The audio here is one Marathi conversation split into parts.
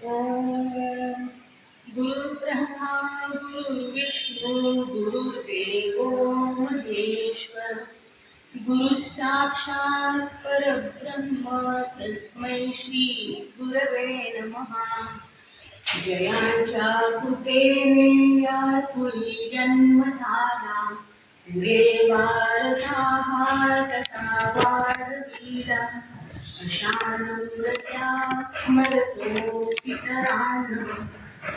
ओम गुरुर्ब्रह्मा गुरुर्विष्णू गुरुर्देवो महेश्वर गुरु साक्षात् परब्रह्म तस्मै श्री गुरवे नमः। जयांच्या कृपेने या कुळी जन्म झाला, पुढे वारसा तसा वारविला, अशानंगत्या स्मरतो पितरांना,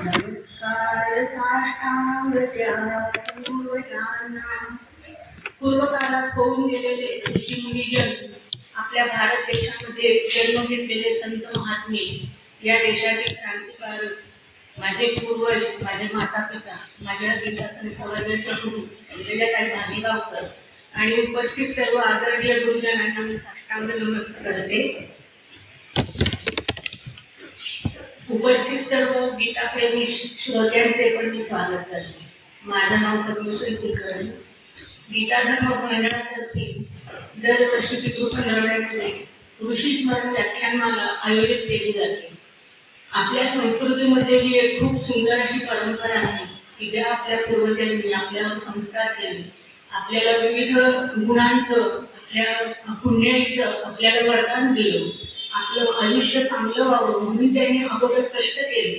नमस्कार साष्टांग त्या पूर्वजांना। पूर्वकाळात होऊन गेलेले ऋषी मुनिजन, आपल्या भारत देशामध्ये जन्म घेतलेले संत महात्मे, या देशाचे क्रांतिकारक, माझे पूर्वज, माझे माता पिता, माझ्या देशासंत गुरु काही धानीगावकर आणि उपस्थित सर्व आदरणीय गुरुजनांना मी साष्टांग नमस्कार करते। उपस्थित सर्व गीताप्रेमी श्रोत्यांचे पण मी स्वागत करते। माझं नाव परमेश्वरी कुलकर्णी। गीता धर्म मंडळातर्फे दरवर्षी पितृ पंधरवड्यामध्ये ऋषी स्मरण व्याख्यानमाला आयोजित केली जाते। आपल्या संस्कृतीमध्ये ही एक खूप सुंदर अशी परंपरा आहे की ज्या आपल्या पूर्वजांनी आपल्यावर संस्कार केले, आपल्याला विविध गुणांचं, आपल्या पुण्याईचं आपल्याला वरदान दिलं, आपलं आयुष्य चांगलं व्हावं म्हणून ज्यांनी अगोदर कष्ट केले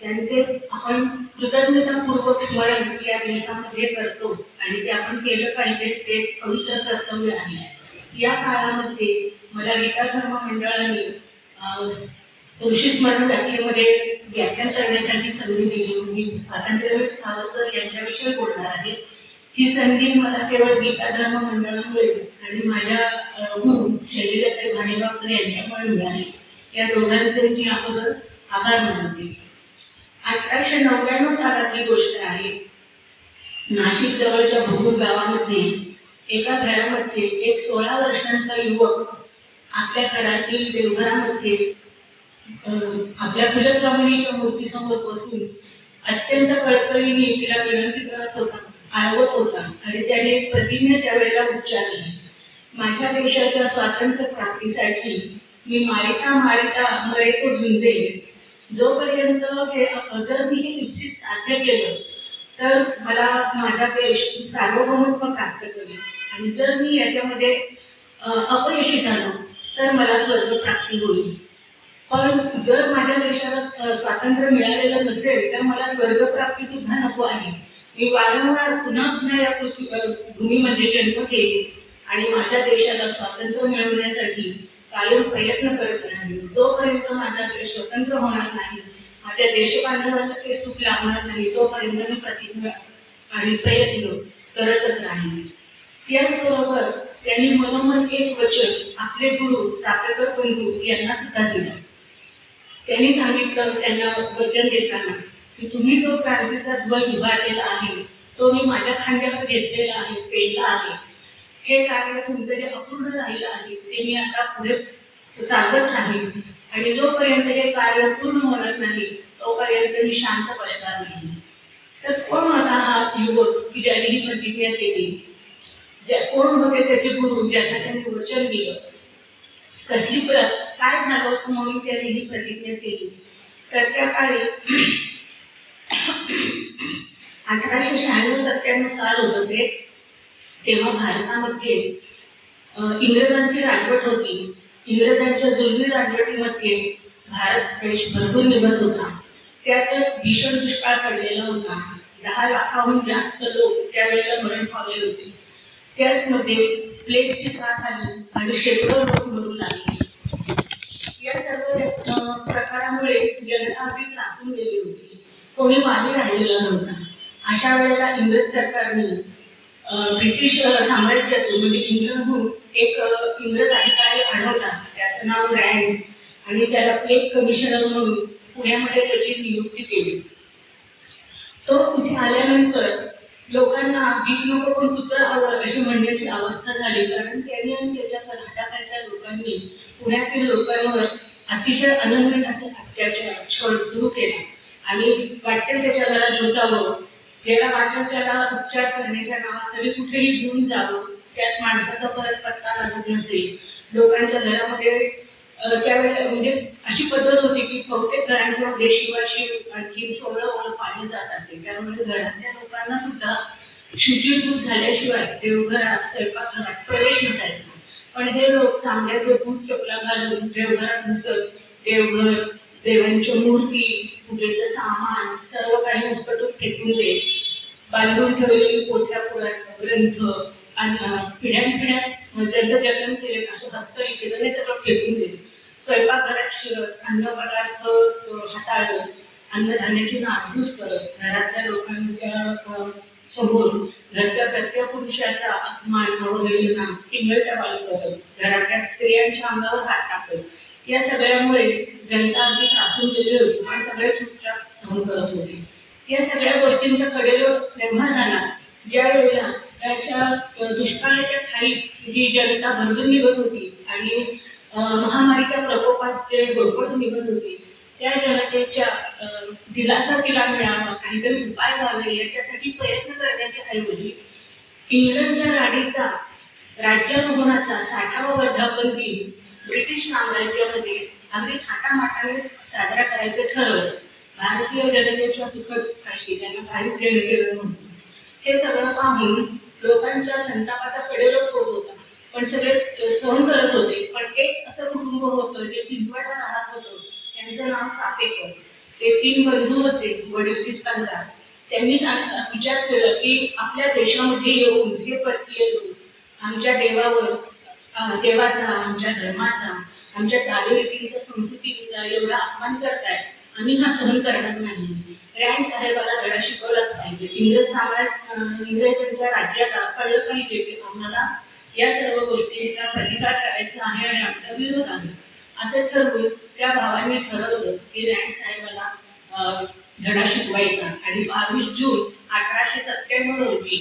त्यांचे आपण कृतज्ञतापूर्वक स्मरण या दिवसामध्ये करतो आणि ते आपण केलं पाहिजे, ते पवित्र कर्तव्य आहे। या काळामध्ये मला गीता धर्म मंडळाने ऋषी स्मरण व्याख्येमध्ये व्याख्यान करण्यासाठी संधी दिली। मी स्वातंत्र्यवीर सावरकर यांच्याविषयी बोलणार आहे। ही संधी मला केवळ गीता धर्म मंडळामुळे आणि माझ्या गुरु शैलीजाताई भाणेगावकर यांच्यामुळे मिळाली। या दोघांचे मी अगोदर आभार मानते। 1899 सालातली गोष्ट आहे। नाशिक जवळच्या भगूर गावामध्ये एका घरामध्ये एक 16 वर्षांचा युवक आपल्या घरातील देवघरामध्ये आपल्या कुलस्वामिनीच्या मूर्तीसमोर बसून अत्यंत कळकळीने तिला विनंती करत होता, आळवत होता आणि त्याने एक प्रतिज्ञा त्यावेळेला उच्चारली, माझ्या देशाच्या स्वातंत्र्य प्राप्तीसाठी मी मारिता मारिता मरेतो झुंजेन। जोपर्यंत जर मी हे इच्छित साध्य केलं तर मला माझा देश सार्वभौमत्व प्राप्त करेल आणि जर मी याच्यामध्ये अपयशी झालो तर मला स्वर्ग प्राप्ती होईल। पण जर माझ्या देशाला स्वातंत्र्य मिळालेलं नसेल तर मला स्वर्गप्राप्ती सुद्धा नको आहे। मी वारंवार पुन्हा पुन्हा या भूमीमध्ये जन्म घेईल आणि माझ्या देशाला स्वातंत्र्य मिळवण्यासाठी कायम प्रयत्न करत राहील। जोपर्यंत माझा देश स्वतंत्र होणार नाही, माझ्या देशबांधवांना ते सुख लाभणार नाही, तोपर्यंत मी प्रतिज्ञा आणि प्रयत्न करतच राहील। याचबरोबर त्यांनी मनोमन एक वचन आपले गुरु चापेकर बंधू यांना सुद्धा दिलं। त्यांनी सांगितलं त्यांना वचन देताना की तुम्ही जो क्रांतीचा ध्वज उभारलेला आहे तो मी माझ्या खांद्यावर घेतलेला आहे, पेलला आहे। हे कार्य तुमचं जे अपूर्ण राहिलं आहे ते मी आता पुढे चालवत राहील आणि जोपर्यंत हे कार्य पूर्ण होणार नाही तोपर्यंत मी शांत बसणार नाही। तर कोण होता हा युवक की ज्याने ही प्रतिज्ञा केली? कोण होते त्याचे गुरु ज्यांना त्यांनी वचन दिलं? कसली काय झालं होतं म्हणून त्यांनी ही प्रतिज्ञा केली? तर त्या काळी 1896-97 साल होतं ते। तेव्हा भारतामध्ये इंग्रजांची राजवट होती। इंग्रजांच्या जुलमी राजवटीमध्ये भारत देश भरपूर निघत होता। त्यातच भीषण दुष्काळ पडलेला होता। 10 लाखाहून जास्त लोक त्यावेळेला मरण पावले होते। त्याचमध्ये प्लेगची साथ आली आणि शेकडो लोक मरू लागले। या सर्व प्रकारामुळे जनता अगदी त्रासून गेली होती, कोणी मागे राहिलेला नव्हता। अशा वेळेला इंग्रज सरकारने ब्रिटिश साम्राज्यातून म्हणजे इंग्लंडहून एक इंग्रज अधिकारी आणवला, त्याचं नाव रँड, आणि त्याला प्लेग कमिशनर म्हणून पुण्यामध्ये त्याची नियुक्ती केली। तो तिथे आल्यानंतर लोकांना भीक नको पण कुत्रा हवं अशी म्हणण्याची अवस्था झाली, कारण त्यांनी आणि त्याच्या हाताखालच्या लोकांनी पुण्यातील लोकांवर अतिशय अनन्वित असे अत्याचार छळ सुरू केला आणि वाटेल त्याच्या घरात बसावं, ज्याला वाटेल त्याला उपचार करण्याच्या नावाखाली कुठेही घेऊन जावं, त्यात माणसाचा परत पत्ता लागत नसेल, लोकांच्या घरामध्ये त्यावेळेला म्हणजे अशी पद्धत होती की बहुतेक घरांच्यामध्ये शिवाशिव आणखी 16 ओळ पाळलं जात असे. त्यामुळे घरातल्या लोकांना सुद्धा शुचिर्भूत झाल्याशिवाय देवघरात स्वयंपाकघरात प्रवेश नसायचा. पण हे लोक चांगल्याचे बूट चपला घालून देवघरात घुसत देवघर, देवांच्या मूर्ती, पूजेचं सामान सर्व काही मुस्कटून फेकून देत, बांधून ठेवलेली पोथ्या पुराण ग्रंथ आणि पिढ्यानपिढ्या ज्यांचं जतन केले असं हस्तलिखित हे सगळं फेकून देत, स्वयंपाकघरात शिरत अन्न पदार्थ हाताळत, अन्नधान्याची नासधूस करत, घरातल्या लोकांच्या समोर घरच्या प्रत्येक पुरुषाचा अपमान अवहेलना टिंगलटवाळी करत, घरातल्या स्त्रियांच्या अंगावर हात टाकत, या सगळ्यामुळे जनता अगदी त्रासून गेली होती. पण सगळे चुपचाप सहन करत होते. या सगळ्या गोष्टींचा कडेलोट तेव्हा झाला ज्या वेळेला त्याच्या दुष्काळाच्या खाईत जी जनता भरडून निघत होती आणि महामारीच्या प्रकोपात जे होरपळून निघत होती, त्या जनतेच्या दिलासा तिला मिळावा, काहीतरी उपाय व्हावे याच्यासाठी प्रयत्न करण्याच्या ऐवजी इंग्लंडच्या राणीचा राज्यारोहणाचा 60वा वर्धापन दिन ब्रिटिश साम्राज्यामध्ये अगदी थाटामाटाने साजरा करायचं ठरवलं. भारतीय जनतेच्या सुखदुःखाशी ज्यांना काहीच घेणं देणं नव्हतं, हे सगळं पाहून लोकांच्या संतापाचा कडेलोट होत होता. पण सगळे सहन करत होते. पण एक असं कुटुंब होतं जे चिंचवडला राहत होतं, त्यांचं नाव चापेकर. ते 3 बंधू होते, वडील तीर्थंकर. त्यांनी विचार केला की आपल्या देशामध्ये येऊन हे परकीय लोक आमच्या देवाचा, आमच्या धर्माचा, आमच्या चालीरीतींचा, संस्कृतीचा एवढा अपमान करतायत, आम्ही हा सहन करणार नाही. रँड साहेबाला धडा शिकवलाच पाहिजे. इंग्रजांच्या राज्याला कळलं पाहिजे की आम्हाला या सर्व गोष्टींचा प्रतिकार करायचा आहे आणि आमचा विरोध आहे. असे ठरवून त्या भावांनी ठरवलं की रँड साहेबाला धडा शिकवायचा. आणि 22 जून 1897 रोजी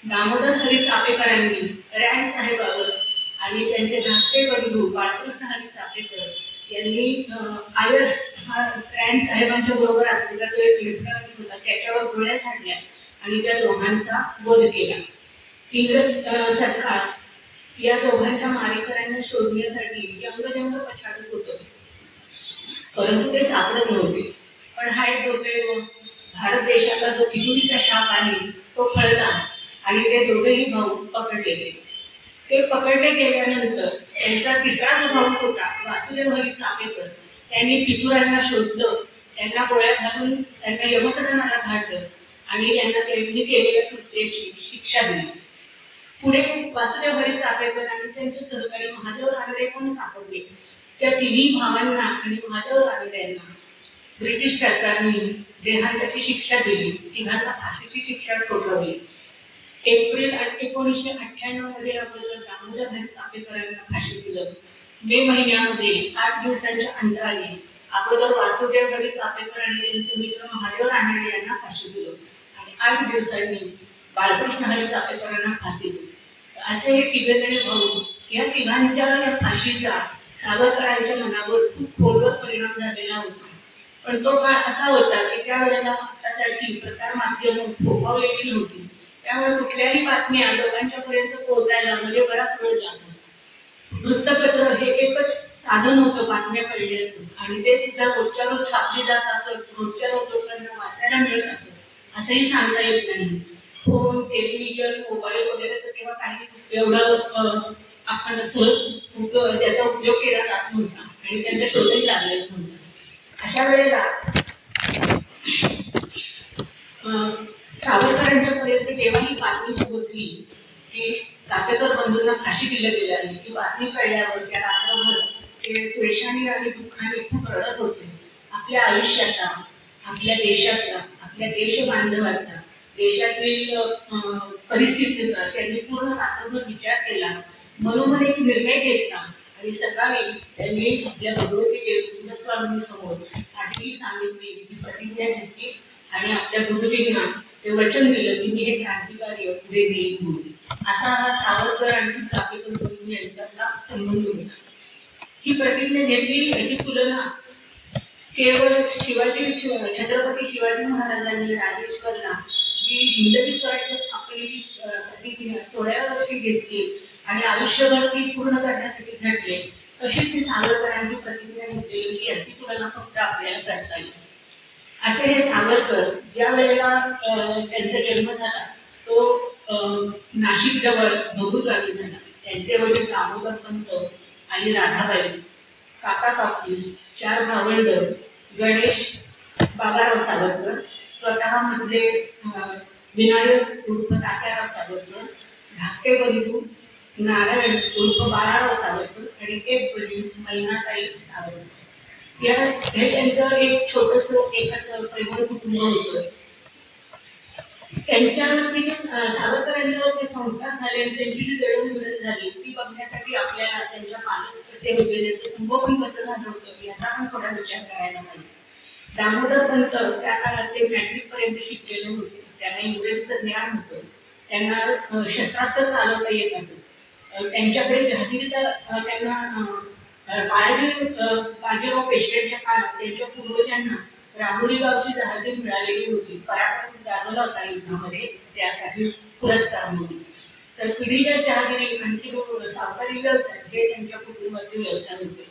दामोदर हरी चापेकरांनी रँड साहेबावर आणि त्यांचे धाकटे बंधू बाळकृष्ण हरी चापेकर यांनी आयर्स हा रँड साहेबांच्या बरोबर असलेला जो एक लेफ्टनंट होता त्याच्यावर गोळ्या झाडल्या आणि त्या दोघांचा वध केला. इंग्रज सरकार या दोघांच्या मारेकऱ्यांना शोधण्यासाठी जंगजंग पछाडत होतं, परंतु ते सापडत नव्हते. पण हा एक दुर्दैव, भारत देशाचा जो तिजुरीचा शाप आहे तो फळला आणि ते दोघेही भाऊ पकडले गेले. ते पकडले गेल्यानंतर त्यांचा तिसरा जो भाऊ होता वासुदेव हरी चापेकर, त्यांनी पितुरांना शोधलं, त्यांना गोळ्या घालून त्यांना यमसदनाला धाडलं आणि त्यांना त्यांनी केलेल्या कृत्याची शिक्षा दिली. पुढे वासुदेव हरी चापेकर आणि त्यांचे सहकारी महादेव रानडे पण सापडले. त्या तिन्ही भावांना आणि महादेव रानडे यांना ब्रिटिश सरकारने देहांताची शिक्षा दिली. तिघांना फाशीची शिक्षा ठोठावली. एप्रिल 1998 मध्ये अगोदर दामोदर हरी चापेकरांना फाशी दिलं. मे महिन्यामध्ये 8 दिवसांच्या अंतराने अगोदर वासुदेव हरी चापेकर आणि त्यांचे मित्र महादेव रानडे यांना फाशी दिलं आणि 8 दिवसांनी बाळकृष्ण हरी चापेकरांना फाशी दिली. असे हे तिघेजणे भाऊ, या तिघांच्या या फाशीचा सावरकरांच्या मनावर खूप खोलवर परिणाम झालेला होता. पण तो काळ असा होता की त्यावेळेला आतासारखी प्रसार माध्यमं फोफावलेली नव्हती. त्यामुळे कुठल्याही बातम्या लोकांच्या पर्यंत पोहोचायला म्हणजे बराच वेळ जात होता. वृत्तपत्र हे एकच साधन होतं बातम्या कळण्याचं आणि ते सुद्धा रोजच्या रोज छापली जात असत, रोजच्या रोज लोकांना वाचायला मिळत असत असंही सांगता येत नाही. फोन, टेलिव्हिजन, मोबाईल वगैरे तर तेव्हा काही एवढं आपण सहज त्याचा उपयोग केला जात नव्हता आणि त्यांचा शोधही लागला नव्हता. अशा वेळेला सावरकरांच्या पर्यंत जेव्हा ही बातमी पोहोचली की चापेकर बंधूंना फाशी दिलं गेलं आहे, ती बातमी कळल्यावर त्या रात्रभर ते द्वेषाने आणि दुःखाने खूप रडत होते. आपल्या आयुष्याचा, आपल्या देशाचा, आपल्या देशबांधवाचा, देशातील परिस्थितीचा त्यांनी पूर्ण रात्रभर विचार केला. मनोमन एक निर्णय घेतला आणि सकाळी त्यांनी आपल्या भगवती कुलस्वामी समोर आठवी सांगितली, ती प्रतिज्ञा घेतली आणि आपल्या गुरुजींना ते वचन दिलं की मी हे क्रांतिकार्य पुढे नेईन म्हणून. असा हा सावरकर आणि चापेकर यांच्यातला संबंध होता. ही प्रतिज्ञा घेतली याची तुलना केवळ छत्रपती शिवाजी महाराजांनी राजेश्वरला जी हिंदवी स्वराज्य स्थापनेची प्रतिज्ञा 16व्या वर्षी घेतली आणि आयुष्यभर ती पूर्ण करण्यासाठी झटले, तशीच ही सावरकरांची प्रतिज्ञा घेतलेली की याची तुलना फक्त आपल्याला करता येईल. असे हे सावरकर ज्या वेळेला त्यांचा जन्म झाला तो नाशिक जवळ भगूर गावी झाला. त्यांचे वडील दामोदर पंत आणि राधाबाई, काका काकू, 4 भावंड, गणेश बाबाराव सावरकर, स्वतः मधले विनायक उर्फ तात्याराव सावरकर, धाकटे बंधू नारायण उर्फ बाळाराव सावरकर आणि एक बहीण मैनाताई सावरकर. हे त्यांचं एक छोटस एकत्र प्रेमळ कुटुंब होतं. त्यांच्यावरती जे सावरकरांच्यावरती संस्कार झाले आणि त्यांची जी जडणघडण झाली ती बघण्यासाठी आपल्याला त्यांच्या पालक कसे होते, त्याचं संगोपन कसं झालं होतं याचा पण थोडा विचार करायला पाहिजे. दामोदर पंत त्या काळात ते मॅट्रिक पर्यंत शिकलेले होते. त्यांना इंग्रजीचं ज्ञान होतं. त्यांना शस्त्रास्त्र चालवता येत असत. त्यांच्याकडे जहागिरीचा त्यांना बाजीराव पेशव्यांच्या काळात त्यांच्या पूर्वजांना राहुरी गावची जहागीर मिळालेली होती. पराक्रम गाजवला होता युद्धामध्ये, त्यासाठी पुरस्कार म्हणून. तर पिढीच्या जहागिरी आणखी सावकारी व्यवसाय हे त्यांच्या कुटुंबाचे व्यवसाय होते.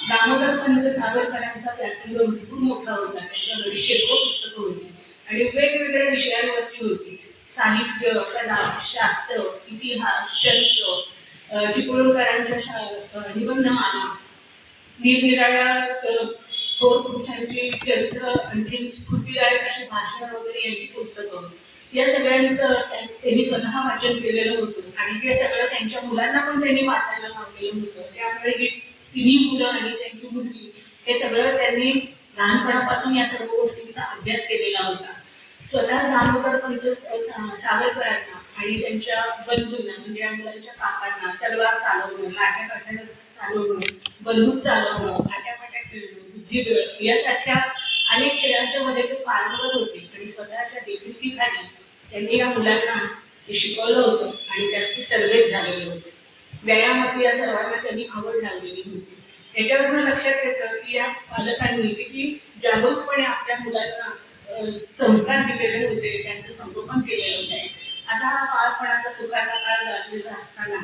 दामोदर पंत सावरकरांचा व्यासंग भरपूर मोठा होता. त्यांच्या घरी शेकडो पुस्तकं होती आणि वेगवेगळ्या विषयांवरती होती. साहित्य, कला, शास्त्र, इतिहास, चरित्र, चिपळूणकरांच्या निबंधमाला, निरनिराळ्या थोर पुरुषांची चरित्र, आणखी स्फूर्तिदायक अशी भाषण वगैरे यांची पुस्तकं, या सगळ्यांचं त्यांनी स्वतः वाचन केलेलं होतं आणि हे सगळं त्यांच्या मुलांना पण त्यांनी वाचायला लावलेलं होतं. त्यामुळे ही तिन्ही मुलं आणि त्यांची मुलगी हे सगळं त्यांनी लहानपणापासून या सर्व गोष्टींचा अभ्यास केलेला होता. स्वतः दामोदर पंत सावरकरांना आणि त्यांच्या बंधूंना म्हणजे या मुलांच्या काकांना तलवार चालवणं, लाट्या काठ्या चालवणं, बंदूक चालवणं, फाट्याफाट्या खेळणं, बुद्धिबळ यासारख्या अनेक खेळांच्या मध्ये ते पारंगत होते आणि स्वतःच्या देखरेखीखाली त्यांनी या मुलांना ते शिकवलं होतं आणि त्यात ती तरबेज झालेली होती. व्यायामाची या सर्वांना त्यांनी आवड लावलेली होती. याच्यावरून लक्षात येतं की या पालकांनी किती जागरूकपणे आपल्या मुलांना संस्कार दिलेले होते, त्यांचं संगोपन केलेलं होते. असा हा बाळपणाचा सुखाचा काळ गाजलेला असताना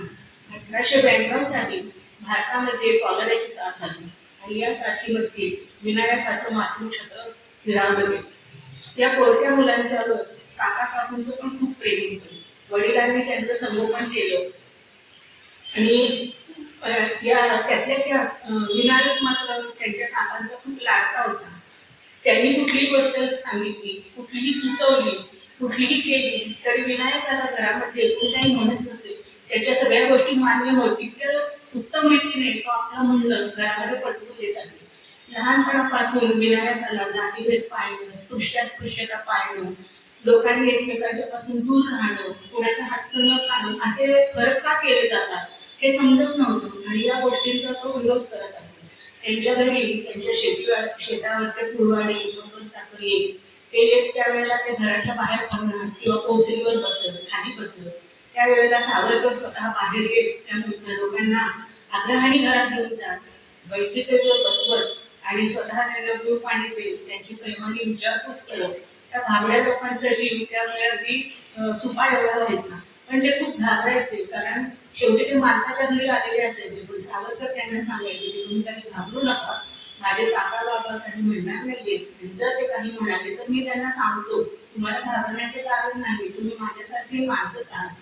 1892 साली भारतामध्ये कॉलराची साथ आली आणि या साथीमध्ये विनायकाचं मातृछत्र हिरावलं गेलं. या पोरक्या मुलांच्यावर काका काकूंचं पण खूप प्रेम होतं. वडिलांनी त्यांचं संगोपन केलं आणि त्यातल्या त्या विनायक मात्र त्यांच्या काकांचा खूप लाडका होता. त्यांनी कुठलीही गोष्ट सांगितली, कुठलीही सुचवली, कुठलीही केली तरी विनायकाला घरामध्ये कोणत्याही म्हणत नसेल, त्याच्या सगळ्या गोष्टी मान्य होत. इतक्या उत्तम रीतीने तो आपलं म्हणणं घरामध्ये पटवून देत असे. लहानपणापासून विनायकाला जातीभेद पाळणं, स्पृश्यता पाळणं, लोकांनी एकमेकांच्या पासून दूर राहणं, कोणाच्या हातचं न खाणं असे फरक का केले जातात हे समजत नव्हतं आणि या गोष्टींचा तो विरोध करत असे. त्यांच्या घरी त्यांच्या शेतावरचे कुरवाडी, मकर साखरी ते त्यावेळेला ते घराच्या बाहेर पडणार किंवा कोसरीवर बसत, खाली बसत. त्यावेळेला सावरकर स्वतः बाहेर येत त्या लोकांना आग्रहाने घरात घेऊन जात, बैठकीवर बसवत आणि स्वतः त्यांना गुळ पाणी देत, त्यांची प्रेमाने विचारपूस करत. त्या भाबड्या लोकांचा जीव त्यावेळेला अगदी सुपा एवढा व्हायचा. पण ते खूप घाबरायचे, कारण शेवटी ते मालकाच्या घरी आलेले असायचे. पण सावरकर त्यांना सांगायचे की तुम्ही काही घाबरू नका, माझे काका बाबा काही म्हणणार नाहीये. जर ते काही म्हणाले तर मी त्यांना सांगतो, तुम्हाला घाबरण्याचे कारण नाही, तुम्ही माझ्यासारखे माणसंच आहात,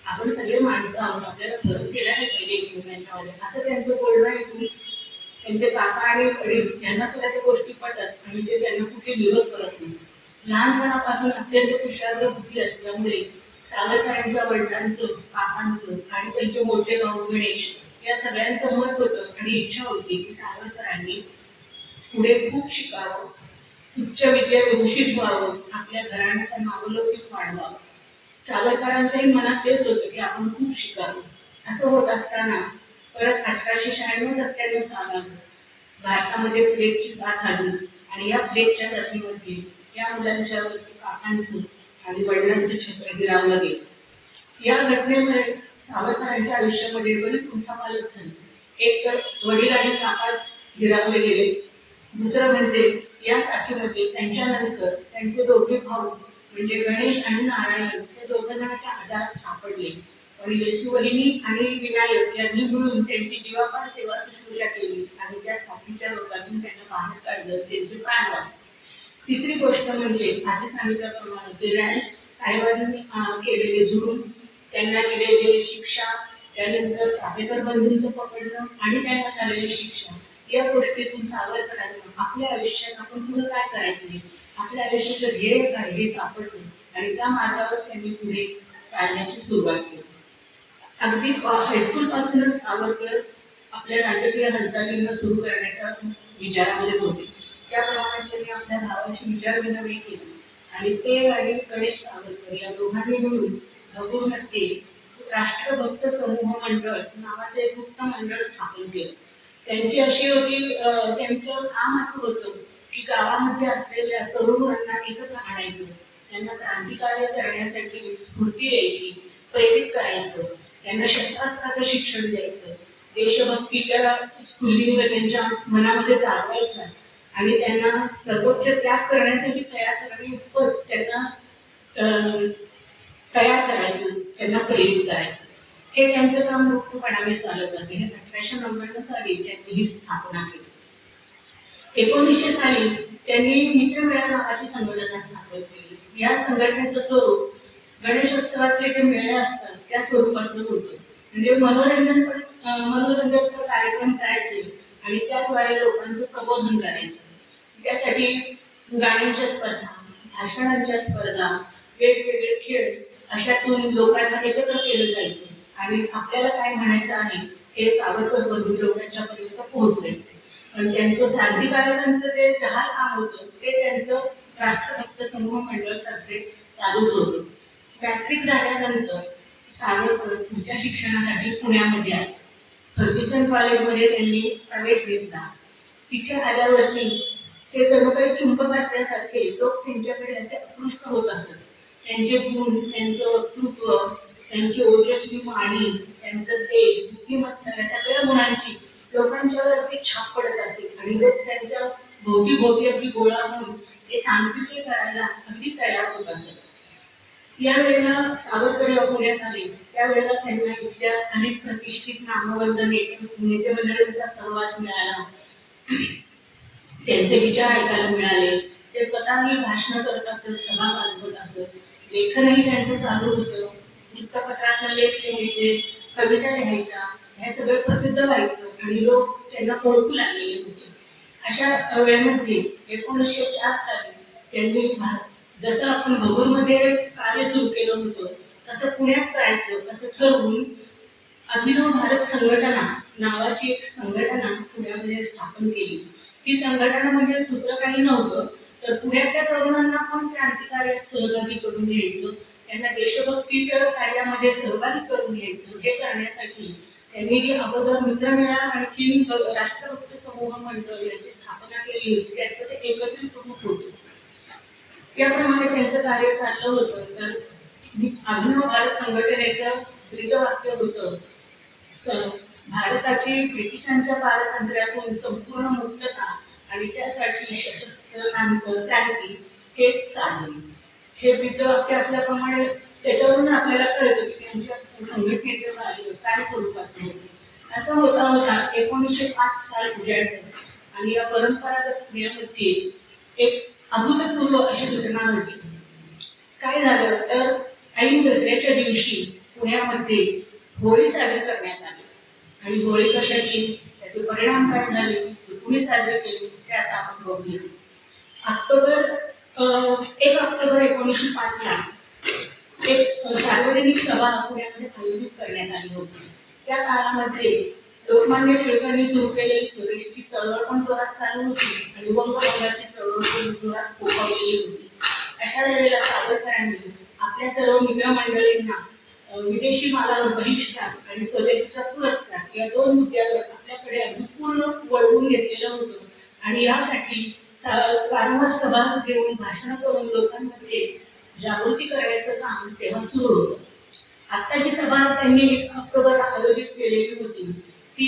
आपण सगळे माणसं आहोत, आपल्याला फरक केला नाही पाहिजे एकमेकांच्यामध्ये. असं त्यांचं बोलणं ऐकून त्यांचे काका आणि वडील यांना सुद्धा त्या गोष्टी पटत आणि ते त्यांना कुठे विरोध करत नसत. लहानपणापासून अत्यंत कुशाग्र बुद्धी असल्यामुळे सावरकरांच्या वडिलांचं, काकांचं आणि त्यांचे मोठे भाऊ गणेश या सगळ्यांचं मत होतं आणि इच्छा होती की सावरकरांनी पुढे खूप शिकावं, उच्च विद्येत भूषित व्हावं, आपल्या घराण्याचा नावलौकिक वाढवावं. सावरकरांच्याही मनात तेच होतं की आपण खूप शिकावं. असं होत असताना परत 1896-97 सालात भारतामध्ये प्लेगची साथ आली आणि या प्लेगच्या साथीमध्ये या मुलांच्यावरचं काकांचं आणि वडिलांचं छत्र हिरावलं गेलं. या घटनेमुळे सावरकरांच्या आयुष्यामध्ये बरीच उलथापालथ झाली. एक तर वडील आणि काका हिरावले गेले, दुसरं म्हणजे या साथीमध्ये त्यांच्यानंतर त्यांचे दोघे भाऊ म्हणजे गणेश आणि नारायण हे दोघं जणांच्या आजारात सापडले. वडील वहिनी आणि विनायक यांनी मिळून त्यांची जीवापाड सेवा शुश्रूषा केली आणि त्या साथीच्या रोगातून त्यांना बाहेर काढलं, त्यांचे प्राण वाचले. तिसरी गोष्ट म्हणजे आधी सांगितल्याप्रमाणे गिराणी साहेबांनी केलेले जुलूम, त्यांना दिलेली शिक्षा, त्यानंतर चापेकर बंधूंचं पकडणं आणि त्यांना झालेली शिक्षा, या गोष्टीतून सावरकरांना आपल्या आयुष्यात आपण पुढे काय करायचे, आपल्या आयुष्याचं ध्येय काय हे सापडलं आणि त्या मार्गावर त्यांनी पुढे चालण्याची सुरुवात केली. अगदी हायस्कूल पासूनच सावरकर आपल्या राजकीय हालचालींना सुरू करण्याच्या विचारामध्ये होते. त्याप्रमाणे त्यांनी आपल्या भावाशी विचारविनिमय केली आणि ते आणि गणेश सावरकर या दोघांनी मिळून भगूरमध्ये राष्ट्रभक्त समूह मंडळ नावाचे एक गुप्त मंडळ स्थापन केलं. त्यांची अशी होती, त्यांचं काम असं होतं की गावामध्ये असलेल्या तरुणांना एकत्र आणायचं, त्यांना क्रांतिकार्य करण्यासाठी स्फूर्ती यायची, प्रेरित करायचं, त्यांना शस्त्रास्त्राचं शिक्षण द्यायचं, देशभक्तीच्या स्फुल्लिंग त्यांच्या मनामध्ये जागवायचा आणि त्यांना सर्वोच्च त्याग करण्यासाठी तयार करणे, त्यांना तयार करायचं, त्यांना प्रेरित करायचं. हे त्यांचं काम मुक्तपणाने चालत असे. हे 1899 साली त्यांनी ही स्थापना केली. 1900 साली त्यांनी मित्रमेळा नावाची संघटना स्थापन केली. या संघटनेचं स्वरूप गणेशोत्सवातले जे मेळे असतात त्या स्वरूपाचं होतं. म्हणजे मनोरंजक कार्यक्रम करायचे आणि त्याद्वारे लोकांचं प्रबोधन करायचं. त्यासाठी गाण्यांच्या स्पर्धा, भाषणांच्या स्पर्धा, वेगवेगळे खेळ अशातून लोकांना एकत्र केलं जायचं आणि आपल्याला काय म्हणायचं आहे हे सावरकर बंधू लोकांच्या पर्यंत पोहोचवायचे. पण त्यांचं क्रांतिकारकांचं जे जहाल काम होतं ते त्यांचं राष्ट्रभक्त समूह मंडळ तर्फे चालूच होतं. मॅट्रिक झाल्यानंतर सावरकर पुढच्या शिक्षणासाठी पुण्यामध्ये आले. फर्ग्युसन कॉलेजमध्ये त्यांनी प्रवेश घेतला. तिथे आल्यावरती ते जणू काही चुंबक असल्यासारखे लोक त्यांच्याकडे असे आकृष्ट होत असत. त्यांचे गुण, त्यांचं वक्तृत्व, त्यांची ओजस्वी वाणी, त्यांचं तेज, बुद्धिमत्ता या सगळ्या गुणांची लोकांच्यावरती छाप पडत असे आणि लोक त्यांच्या भोवती अगदी गोळा होऊन ते सांगतीचे करायला अगदी तयार होत असत. या वेळेला सावरकर या पुण्यात आले त्यावेळेला त्यांना इथल्या अनेक प्रतिष्ठित नामवंत नेते मंडळींचा सहवास मिळाला, त्यांचे विचार ऐकायला मिळाले. ते स्वतःही भाषण करत असत, सभा गाजवत असत, लेखनही त्यांचं चालू होतं. वृत्तपत्रातनं लेख लिहायचे, कविता लिहायच्या, हे सगळं प्रसिद्ध व्हायचं आणि लोक त्यांना ओळखू लागलेले होते. अशा वेळेमध्ये 1904 साली त्यांनी जसं आपण भगूरमध्ये कार्य सुरू केलं होतं तसं पुण्यात करायचं असं ठरवून अभिनव भारत संघटना नावाची एक संघटना पुण्यामध्ये स्थापन केली. ही संघटना म्हणजे दुसरं काही नव्हतं तर पुण्यातल्या तरुणांना पण क्रांतिकार्यात सहभागी करून घ्यायचं, त्यांना देशभक्तीच्या कार्यामध्ये सहभागी करून घ्यायचं. हे करण्यासाठी त्यांनी जी अगोदर मित्रमेळा आणखी राष्ट्रभक्त समूह मंडळ यांची स्थापना केली होती त्यांचं ते एकत्रित रूप होतं. याप्रमाणे त्यांचं कार्य चाललं होतं. तर अभिनव भारत संघटनेचं ब्रीदवाक्य होतं, भारताची ब्रिटिशांच्या पारतंत्र्यातून संपूर्ण मुक्तता आणि त्यासाठी सशस्त्र क्रांती हेच साधन. हे ब्रीदवाक्य असल्याप्रमाणे त्याच्यावरून आपल्याला कळतं की त्यांच्या संघटनेचे कार्य काय स्वरूपाचं होतं. असं होता होता 1905 साल उजाडलं आणि या परंपरागत पुण्यामध्ये एक अभूतपूर्व अशी घटना घडली. काय झालं तर ऐन दसऱ्याच्या दिवशी पुण्यामध्ये होळी साजरी करण्यात आली आणि होळी कशाची, त्याचे परिणाम काय झाले, कुणी साजरी केली ते आता आपण बघूया. 1 ऑक्टोबर 1905 ला एक सार्वजनिक सभा पुण्यामध्ये आयोजित करण्यात आली होती. त्या काळामध्ये लोकमान्य टिळकांनी सुरू केलेली स्वदेशी चळवळ पण जोरात चालू होती आणि वंगभंगाची चळवळ पण जोरात फोफावलेली होती. अशा वेळेला सावरकरांनी आपल्या सर्व मित्रमंडळींना विदेशी मालावर बहिष्कार आणि स्वदेशीचा पुरस्कार या 2 मुद्द्यावर आपल्याकडे अगदी पूर्ण वळवून घेतलेलं होतं आणि यासाठी वारंवार सभा घेऊन भाषण करून लोकांमध्ये जागृती करण्याचं काम तेव्हा सुरू होतं. आता जी सभा त्यांनी 1 ऑक्टोबरला आयोजित केलेली होती ती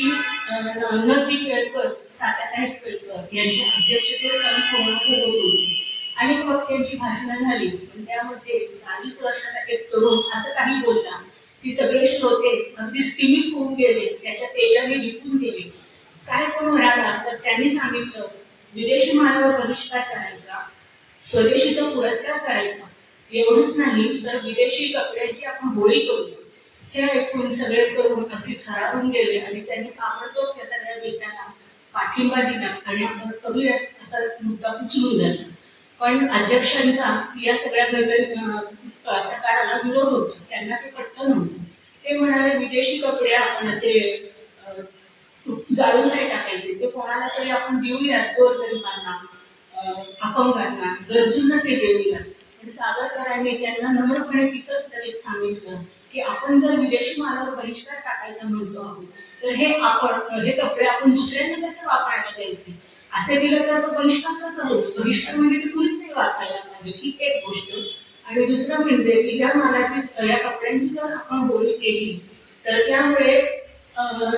नजी केळकर, तात्यासाहेब केळकर यांच्या अध्यक्षतेखाली पूर्ण होत होती. अनेक वक्त्यांची भाषणं झाली पण त्यामध्ये 22 वर्षाचा एक तरुण असं काही बोलला की सगळे श्रोते अगदी स्तिमित होऊन गेले, त्याच्या तेजाने निघून गेले. काय तो म्हणाला तर त्यांनी सांगितलं, विदेशी मालावर बहिष्कार करायचा, स्वदेशीचा पुरस्कार करायचा, एवढंच नाही तर विदेशी कपड्यांची आपण होळी करूया. हे ऐकून सगळे तरुण अगदी थरारून गेले आणि त्यांनी ताबडतोब त्या सगळ्या बेटांना पाठिंबा दिला आणि आपण करूया असा मुद्दा उचलून धरला. पण अध्यक्षांचा या सगळ्या प्रकाराला विरोध होता, त्यांना ते पटलं नव्हतं. ते म्हणाले, विदेशी कपडे आपण असे जाळून नाही टाकायचे, ते कोणाला तरी आपण देऊयात, गोरगरिबांना, अपंगांना, गरजूंना ते देऊयात. पण सावरकरांनी त्यांना नम्रपणे तिथंच तरी सांगितलं की आपण जर विदेशी मालावर बहिष्कार टाकायचा म्हणतो आहोत, तर हे कपडे आपण दुसऱ्यांना कसे वापरायला द्यायचे? असे दिलं तर तो बहिष्कार कसा होईल? बहिष्कार म्हणजे ते कुणीच नाही वापरायला पाहिजे, ही एक गोष्ट. आणि दुसरं म्हणजे की या मालाची, या कपड्यांची जर आपण होळी केली तर त्यामुळे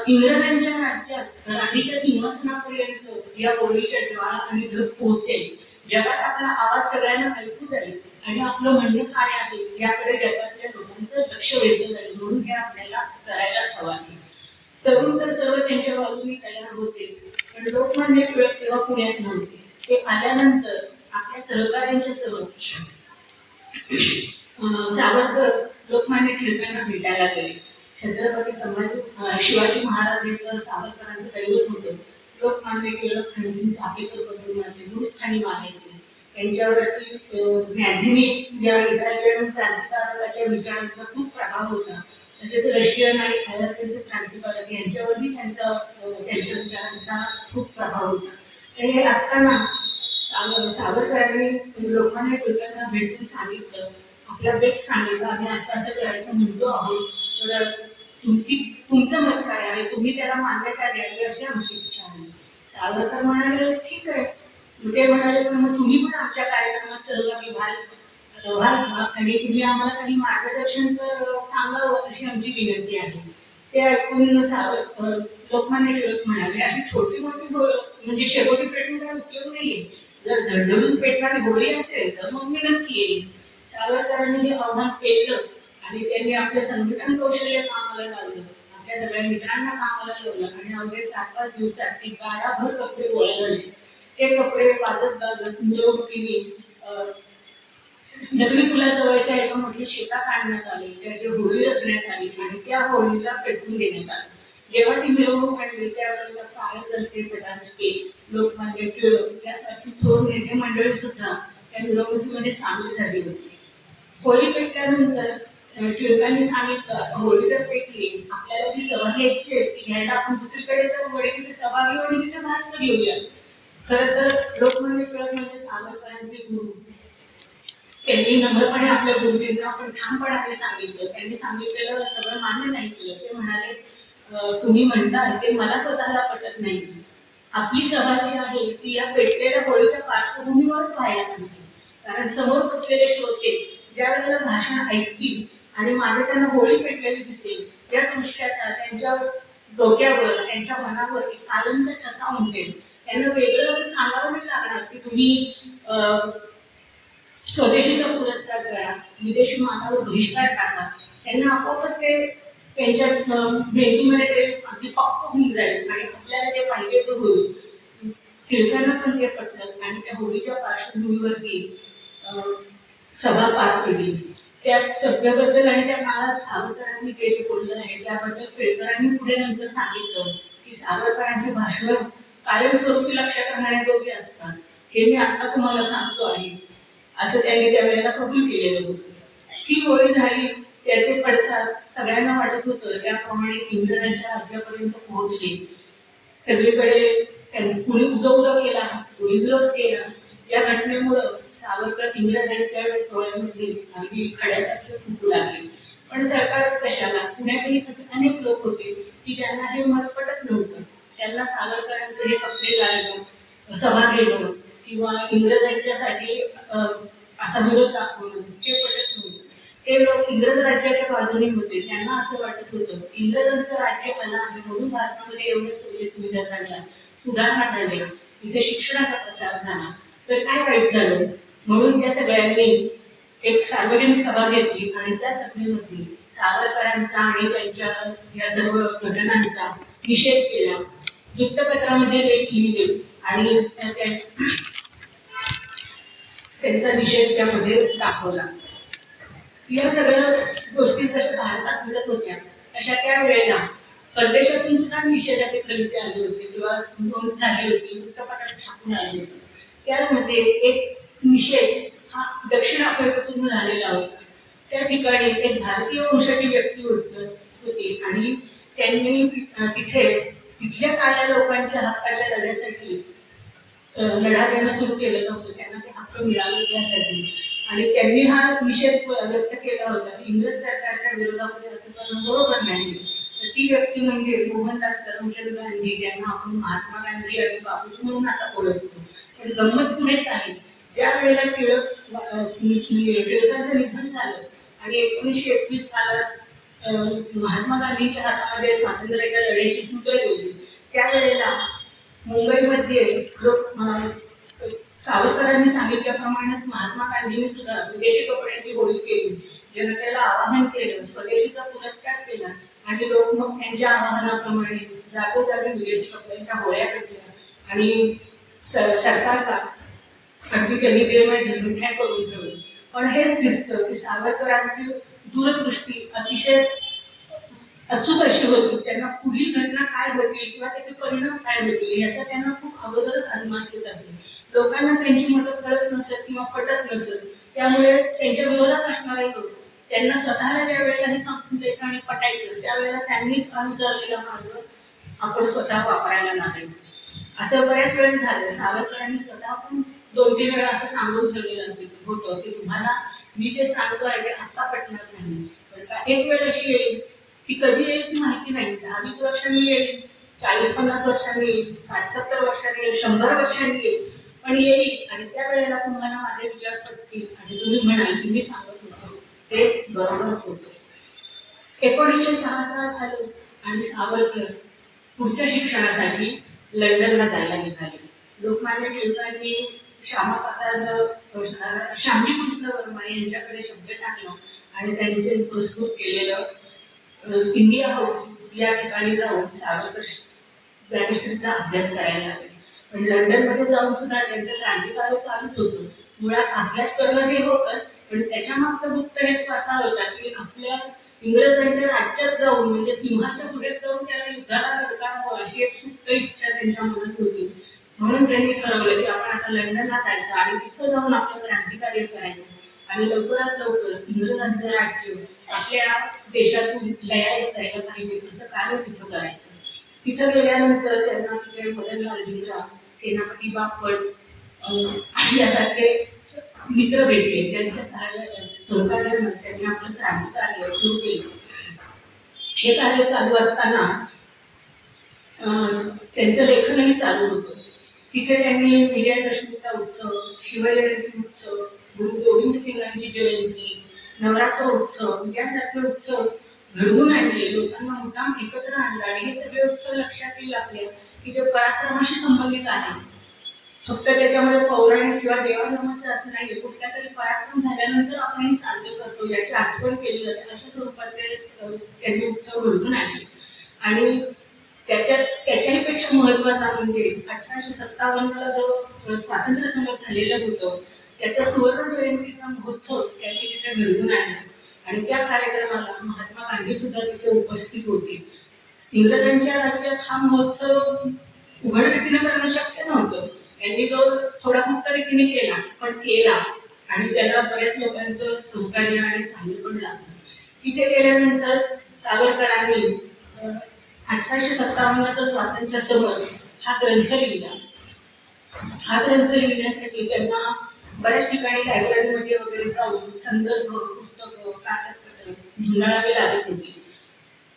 इंग्रजांच्या राज्यात राणीच्या सिंहासनापर्यंत या होळीच्या ज्वाळा आणि धग पोहोचेल. जगात आपला आवाज सगळ्यांना ऐकू जाईल आणि आपलं म्हणणं काय आहे याकडे जगातल्या लोकांचं लक्ष वेधलं जाईल. म्हणून हे आपल्याला करायलाच हवं आहे. तरुण तर सर्व त्यांच्या बाजूने तयार होतेच, पण लोकमान्य टिळक तेव्हा पुण्यात नव्हते. ते आल्यानंतर आपल्या सहकाऱ्यांच्या सह सावरकर लोकमान्य टिळकांना भेटायला गेले. छत्रपती शिवाजी महाराज हे तर सावरकरांचं दैवत होतं. लोकमान्य टिळक आणखी चापेकर बदलून गुरुस्थानी मानायचे. त्यांच्यावरती मॅझिनी या इटालियन क्रांतिकारकाच्या विचारांचा खूप प्रभाव होता. तसेच रशियन आणि आयर्लंडचे क्रांतिकारक यांच्यावरही त्यांच्या विचारांचा खूप प्रभाव होता. हे असताना सावरकरांनी लोकमान्य टिळकांना भेटून सांगितलं, आपला बेट सांगितलं, आम्ही असं असं करायचं म्हणतो आहोत, तर तुमचं मत काय आहे? तुम्ही त्याला मान्यता द्यावी अशी आमची इच्छा आहे. सावरकर म्हणाले, ठीक आहे. ते म्हणाले, पण मग तुम्ही पण आमच्या कार्यक्रमात सहभागी व्हाल आणि तुम्ही आम्हाला काही मार्गदर्शन तर सांगावं अशी आमची विनंती आहे. ते ऐकून लोकमान्य टिळक म्हणाले, अशी छोटी मोठी म्हणजे शेकोटी पेटून काही उपयोग नाहीये. जर धडधडून पेटणारी होळी असेल तर मग मी नक्की येईल. सावरकरांनी हे आव्हान पेललं आणि त्यांनी आपलं संघटन कौशल्य कामाला लावलं, आपल्या सगळ्या मित्रांना कामाला लावलं आणि अवघ्या 4-5 दिवसात ती गाडाभर कपडे गोळा झाले. ते कपडे वाजत गाजत मिरवणुकीने दगडी पुलाजवळच्या एका मोठ्या शेतात आणण्यात आले. त्याची होळी रचण्यात आली आणि त्या होळीला पेटवून देण्यात आली. जेव्हा ती मिरवणूक आणली त्यावेळेला कार्यकर्ते, परांजपे, लोकमान्य टिळक यासारखी थोर नेते मंडळी सुद्धा त्या मिरवणुकीमध्ये सामील झाली होती. होळी पेटल्यानंतर टिळकांनी सांगितलं, आता होळी जर पेटली, आपल्याला जी सभा घ्यायची आहे ती घ्यायला आपण दुसरीकडे जर होळी तिथे सभा घेऊ आणि तिथे भात घेऊया. खरं तर लोकमान्य टिळक म्हणजे सावरकरांचे गुरु. त्यांनी नम्रपणे आपल्या गुरुजींना पण ठामपणाने सांगितलं. त्यांनी सांगितलेलं सगळं मान्य नाही केलं. ते म्हणाले, तुम्ही म्हणताय ते मला स्वतःला पटत नाही. आपली सभा जी आहे ती या पेटलेल्या होळीच्या पार्श्वभूमीवरच व्हायला पाहिजे. कारण समोर बसलेले श्रोते ज्या वेळेला भाषण ऐकतील आणि मागे त्यांना होळी पेटलेली दिसेल, त्या दृश्याचा त्यांच्या डोक्यावर, त्यांच्या मनावर एक कायमचा ठसा उमटेल. त्यांना वेगळं असं सांगावं नाही लागणार की तुम्ही स्वदेशीचा पुरस्कार करा, विदेशी मालावर बहिष्कार टाका. त्यांना आपोआपच ते त्यांच्या मेंदूमध्ये ते अगदी पक्क होऊन जाईल आणि आपल्याला जे पाहिजे ते होईल. टिळकांना पण ते पटलं आणि त्या होळीच्या पार्श्वभूमीवरती सभा पार पडली. त्या सभेबद्दल आणि त्या काळात सावरकरांनी जे बोललं आहे त्याबद्दल टिळकांनी पुढे नंतर सांगितलं की सावरकरांची भाषणं कायमस्वरूपी लक्षात राहण्याजोगी असतात. हे मी आता तुम्हाला सांगतो आहे असं त्यांनी त्यावेळेला कबूल केलेलं होतं. ही होळी झाली, त्याचे पडसाद सगळ्यांना वाटत होतं. त्याप्रमाणे इंग्रजांच्या राज्यापर्यंत पोहोचले. सगळीकडे त्यांनी कुणी उदो केला, कुणी विरोध केला. या घटनेमुळं सावरकर इंग्रजांच्या डोळ्यामध्ये अगदी खड्यासारखे फुटू लागले. पण सरकारच कशाला, पुण्यातही असे अनेक लोक होते की ज्यांना हे मत पटत नव्हतं. त्यांना सावरकरांचं हे कपडे घालणं, सभा घेणं किंवा इंग्रजांच्यासाठी असा विरोध दाखवणं हे पटत नव्हतं. ते लोक इंग्रज राज्याच्या बाजूने होते. त्यांना असं वाटत होतं इंग्रजांचं राज्य आलं आहे म्हणून भारतामध्ये एवढ्या सोयी सुविधा झाल्या, सुधारणा झाल्या, इथे शिक्षणाचा प्रसार झाला, तर काय वाईट झालं. म्हणून त्या सगळ्यांनी एक सार्वजनिक सभा घेतली आणि त्या सभेमध्ये सावरकरांचा आणि त्यांच्या या सर्व घटनांचा निषेध केला, वृत्तपत्रामध्ये लेख लिहिले आणि त्यांचा निषेध त्यामध्ये दाखवला. या सगळ्या गोष्टी जशा भारतात घडत होत्या तशा त्या वेळेला परदेशातून सुद्धा निषेधाचे फलिते आले होते किंवा नोंद झाली होती, वृत्तपत्रात छापून आले होते. त्यामध्ये एक निषेध हा दक्षिण आफ्रिकेतून झालेला होता. त्या ठिकाणी एक भारतीय वंशाची व्यक्ती होती आणि त्यांनी तिथे तिथल्या काळ्या लोकांच्या हक्काच्या लढ्यासाठी लढा देणं सुरू केलेलं होतं, त्यांना ते हक्क मिळावे यासाठी. आणि त्यांनी हा निषेध व्यक्त केला होता की इंग्रज सरकारच्या विरोधामध्ये असं करणं बरोबर नाही. तर ती व्यक्ती म्हणजे मोहनदास करमचंद गांधी, ज्यांना आपण महात्मा गांधी आणि बापूजी म्हणून आता ओळखतो. पण गंमत पुढेच आहे, ज्या वेळेला टिळकांचं निधन झालं आणि 1921 सालात महात्मा गांधींच्या हातामध्ये स्वातंत्र्याच्या लढ्याची सूत्र गेली, त्यावेळेला मुंबईमध्ये सावरकरांनी सांगितल्याप्रमाणेच महात्मा गांधींनी सुद्धा विदेशी कपड्यांची होळी केली, जनतेला आवाहन केलं, स्वदेशीचा पुरस्कार केला आणि लोक मग त्यांच्या आवाहनाप्रमाणे जागोजागी विदेशी कपड्यांच्या होळ्या पेटल्या आणि सरकारला अगदी त्यांनी देवमय धर्मठाय करून ठेवलं. पण हेच दिसतं की सावरकरांची दूरदृष्टी अतिशय अचूक अशी होती. त्यांना पुढील घटना काय होतील किंवा त्याचे परिणाम काय होतील याचा त्यांना खूप अगोदरच अनुभव येत असेल. लोकांना त्यांची मतं कळत नसत किंवा पटत नसत, त्यामुळे त्यांच्या विरोधात असणारे लोक त्यांना स्वतःला ज्या वेळेला हे समजायचं आणि पटायचं त्यावेळेला त्यांनीच अनुसरलेला मार्ग आपण स्वतः वापरायला लागायचं. असं बऱ्याच वेळ झालं. सावरकरांनी स्वतः पण 2-3 वेळा असं सांगून ठेवलेलं होतं की तुम्हाला मी जे सांगतो आहे ते आत्ता पटणार नाही, पण एक वेळ अशी येईल ती कधी येईल ती माहिती नाही. 10-20 वर्षांनी येईल, 40-50 वर्षांनी येईल, 60-70 वर्षांनी येईल, 100 वर्षांनी येईल, पण येईल आणि त्या वेळेला तुम्हाला माझे विचार पटतील आणि तुम्ही म्हणाल की मी सांगत होतो ते बरोबरच होतं. 1906 साल झालं आणि सावरकर पुढच्या शिक्षणासाठी लंडनला जायला निघाले. लोकमान्य टिळकांनी श्यामजी कृष्ण वर्मा यांच्याकडे शब्द टाकला आणि त्यांचे प्रस्तुत केलेलं इंडिया हाऊस या ठिकाणी जाऊन सावरकर बॅरिस्टरीचा अभ्यास करायला लागले. पण लंडनमध्ये जाऊन सुद्धा त्यांचं क्रांतिकार्य चालूच होतं. मुळात अभ्यास करणं हे होतंच, पण त्याच्या मागचा गुप्त हेतू असा होता की आपल्या इंग्रजांच्या राज्यात जाऊन म्हणजे सिंहाच्या पुढे जाऊन त्याला युद्धाला ललकारावं अशी एक सुप्त इच्छा त्यांच्या मनात होती. म्हणून त्यांनी ठरवलं की आपण आता लंडनला जायचं आणि तिथं जाऊन आपलं क्रांतिकार्य करायचं आणि लवकरात लवकर इंग्रजांचं राज्य आपल्या देशातून लयाला जायला पाहिजे असं कार्य तिथं करायचं. तिथं गेल्यानंतर त्यांना तिथे मदनलाल धिंगरा, सेनापती बापट यासारखे मित्र भेटले, ज्यांच्या सहकार्यानं त्यांनी आपलं क्रांतिकार्य सुरू केलं. हे कार्य चालू असताना त्यांचं लेखनही चालू होतं. तिथे त्यांनी विजयादशमीचा उत्सव, शिवजयंती उत्सव, गुरु गोविंद सिंगांची जयंती, नवरात्र उत्सव यासारखे उत्सव घडवून आणले, लोकांना मुद्दाम एकत्र आणलं आणि हे सगळे उत्सव लक्षात येईल आपल्या की ते पराक्रमाशी संबंधित आहे. फक्त त्याच्यामध्ये पौराणिक किंवा देवाधर्माचं असं नाही, कुठल्या तरी पराक्रम झाल्यानंतर आपण हे साजरे करतो याची आठवण केली जाते, अशा स्वरूपाचे त्यांनी उत्सव घडवून आणले. आणि त्याच्याही पेक्षा महत्वाचा म्हणजे 1857ला जो स्वातंत्र्य समर झालेलं होतं त्याचा सुवर्ण जयंतीचा महोत्सव त्यांनी तिथे घडवून आणला आणि त्या कार्यक्रमाला महात्मा गांधी सुद्धा तिथे उपस्थित होते. इंग्रजांच्या राज्यात हा महोत्सव उघड रीतीने करणं शक्य नव्हतं. त्यांनी तो थोडा मुक्त रीतीने केला, पण केला आणि त्याला बऱ्याच लोकांचं सहकार्य आणि सहाय्य पण लागलं. तिथे गेल्यानंतर सावरकरांनी 1857चा स्वातंत्र्य समर हा ग्रंथ लिहिला. हा ग्रंथ लिहिण्यासाठी त्यांना बऱ्याच ठिकाणी लायब्ररीमध्ये वगैरे जाऊन संदर्भ, पुस्तकं, कागदपत्र धुंडाळावी लागत होती.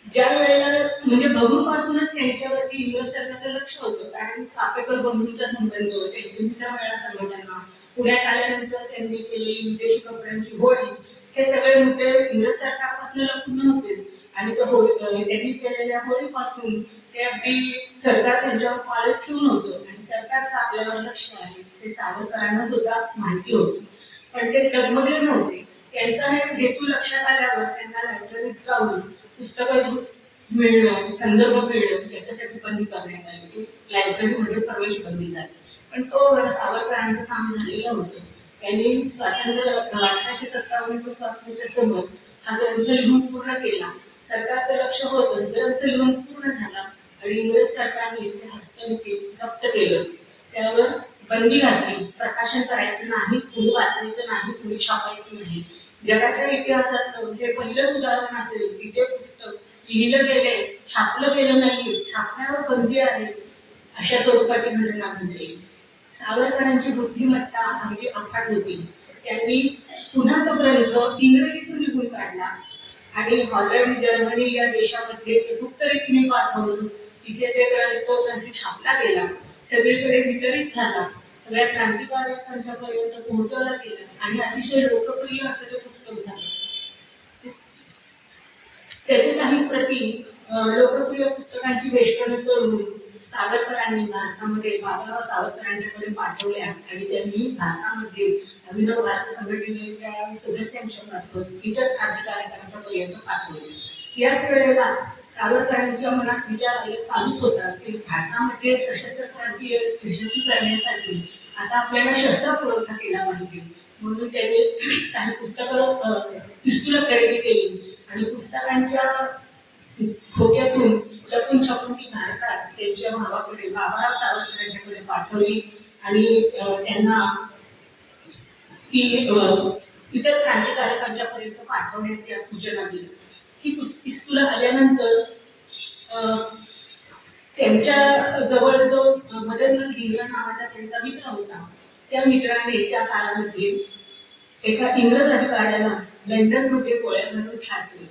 ज्या वेळेला म्हणजे बघूपासूनच त्यांच्यावरती इंग्रज सरकारचं लक्ष होतं, कारण चापेकर बंधूंचा संबंध, त्यांचे मित्रमेळा संघटना, पुण्यात आल्यानंतर त्यांनी केलेली विदेशी कपड्यांची होळी, हे सगळे मुद्दे इंग्रज सरकारपासून लपून नव्हतेच. आणि त्यांनी केलेल्या होळीपासून ते अगदी सरकार त्यांच्यावर पाळत ठेवून होतं आणि सरकारचं आपल्यावर लक्ष आहे हे सावरकरांना सुद्धा माहिती होतं, पण ते डगमगले नव्हते. त्यांचा हे हेतू लक्षात आल्यावर त्यांना लायब्ररीत जाऊन पुस्तकं मिळणं, संदर्भ मिळणं याच्यासाठी बंदी करण्यात आली की लायब्ररीमध्ये प्रवेश बंदी झाली. पण तो सावरकरांचं काम झालेलं होतं. त्यांनी स्वातंत्र्य 1857 स्वातंत्र्य समर हा ग्रंथ लिहून पूर्ण केला. सरकारचं लक्ष होतंच, ग्रंथ लिहून पूर्ण झाला आणि इंग्रज सरकारने ते हस्तलिखित जप्त केलं. त्यावर बंदी घातली, प्रकाशन करायचं नाही, कुणी वाचायचं नाही, कुणी छापायचं नाही. जगाच्या इतिहासात हे पहिलंच उदाहरण असेल की जे पुस्तक लिहिलं गेले, छापलं गेलं नाही, छापण्यावर बंदी आहे, अशा स्वरूपाची घटना घडली. सावरकरांची बुद्धिमत्ता अगदी अफाट होती. त्यांनी पुन्हा तो ग्रंथ इंग्रजीतून लिहून काढला आणि हॉलंड, जर्मनी या देशामध्ये ते गुप्त रीतीने पाठवलं. तिथे तो ग्रंथ छापला गेला, सगळीकडे वितरित झाला, सगळ्या क्रांतिकारकांच्या पर्यंत पोहोचवला गेला आणि अतिशय लोकप्रिय असं ते पुस्तक झालं. त्याचे काही प्रती लोकप्रिय पुस्तकांची वेष्टनं चढवून सावरकरांनी भारतामध्ये बाबाराव सावरकरांच्याकडे पाठवल्या आणि त्यांनी भारतामध्ये अभिनव भारत संघटनेच्या सदस्यांच्या मार्फत इतर क्रांतिकारकांच्या पर्यंत पाठवले. याच वेळेला सावरकरांच्या मनात विचार चालूच होता की भारतामध्ये सशस्त्र क्रांती यशस्वी करण्यासाठी आता आपल्याला शस्त्र पुरवठा केला पाहिजे. म्हणून त्यांनी काही पिस्तुलं खरेदी केली आणि पुस्तकांच्या खोक्यातून लपून छपून ती भारतात त्यांच्या भावाकडे बाबाराव सावरकरांच्याकडे पाठवली आणि त्यांना ती इतर क्रांतिकारकांच्या पर्यंत पाठवण्याच्या सूचना दिल्या. ही पिस्तुलं आल्यानंतर त्यांच्या जवळ जो मदनलाल धिंग्रा नावाचा त्यांचा मित्र होता, त्या मित्राने त्या काळामध्ये एका इंग्रज अधिकाऱ्याला लंडनमध्ये गोळ्या घालून ठार केले.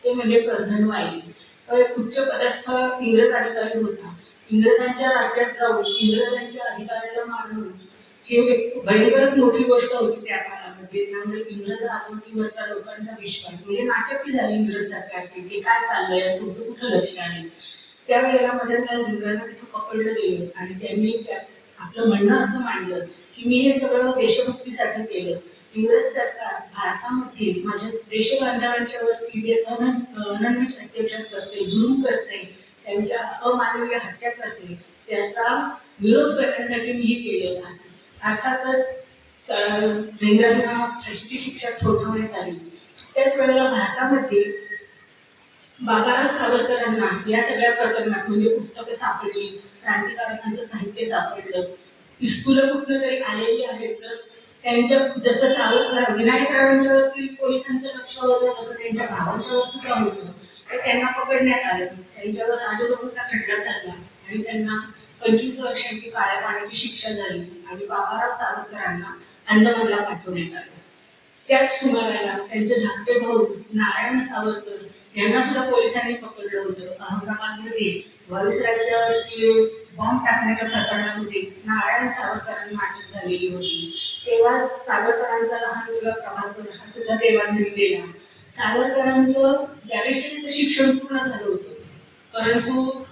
ते म्हणजे कर्झन वायली. तो एक उच्च पदस्थ इंग्रज अधिकारी होता. इंग्रजांच्या राज्यात जाऊन इंग्रजांच्या अधिकाऱ्याला मारणं हे एक भयंकरच मोठी गोष्ट होती त्या काळामध्ये. त्यामुळे इंग्रज राजवटीवरचा लोकांचा विश्वास म्हणजे नाटकी झाली इंग्रज सरकारची की काय चाललंय, तुमचं कुठं लक्ष आहे. त्यावेळेला मदनलाल धिंग्रांना तिथं पकडलं गेलं आणि त्यांनी आपलं म्हणणं असं मांडलं की मी हे सगळं देशभक्तीसाठी केलं. इंग्रज सरकार भारतामध्ये माझ्या देशबांधवांच्यावरती जे अनन्वित अत्याचार करते, जुलूम करते, त्यांच्या अमानवीय हत्या करते, त्याचा विरोध करण्यासाठी मी हे केलेलं आहे. अर्थातच धिंग्रांना फाशीची शिक्षा ठोठावण्यात आली. त्याच वेळेला भारतामध्ये बाबाराव सावरकरांना या सगळ्या प्रकरणात म्हणजे पुस्तकं सापडली, क्रांतिकारकांचं साहित्य सापडलं, पिस्तुलं कुठलं तरी आलेली आहेत. तर त्यांच्या जसं सावरकर विनायकरावांच्यावरती पोलिसांचं लक्ष होतं तसं त्यांच्या भावांच्यावर सुद्धा होतं. तर त्यांना पकडण्यात आलं, त्यांच्यावर राजद्रोहाचा खटला चालला आणि त्यांना 25 वर्षांची काळ्या पाण्याची शिक्षा झाली आणि बाबाराव सावरकरांना अंदमानला पाठवण्यात आलं. त्याच सुमाराला त्यांचे धाकटे भाऊ नारायण सावरकर यांना सुद्धा पोलिसांनी पकडलं होतं. अहमदाबादमध्ये व्हाईसरायच्या बॉम्ब टाकण्याच्या प्रकरणामध्ये नारायण सावरकरांना अटक झालेली होती. तेव्हा सावरकरांचा लहान मुलगा प्रभाकर हा सुद्धा देवाघरी गेला. सावरकरांचं बॅरिस्टरीचं शिक्षण पूर्ण झालं होतं, परंतु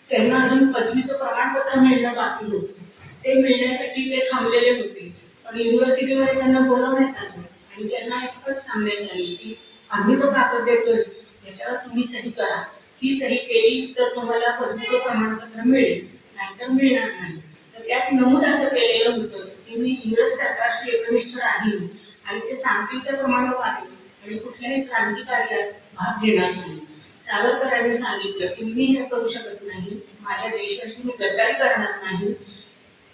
त्यांना अजून पदवीचं प्रमाणपत्र मिळणं बाकी होतं. ते मिळण्यासाठी ते थांबलेले होते. पण युनिव्हर्सिटीमध्ये त्यांना बोलवण्यात आलं आणि त्यांना एकच सांगण्यात आले की आम्ही जो कागद देतोय याच्यावर तुम्ही सही करा. ही सही केली तर तुम्हाला पदवीचं प्रमाणपत्र मिळेल, नाहीतर मिळणार नाही. तर त्यात नमूद असं केलेलं होतं की मी इंग्रज सरकारशी एकनिष्ठ राहील आणि ते सांगतील त्याप्रमाणे वागेल आणि कुठल्याही क्रांतिकार्यात भाग घेणार नाही. सावरकरांनी सांगितलं की मी हे करू शकत नाही, माझ्या देशाशी मी गद्दारी करणार नाही.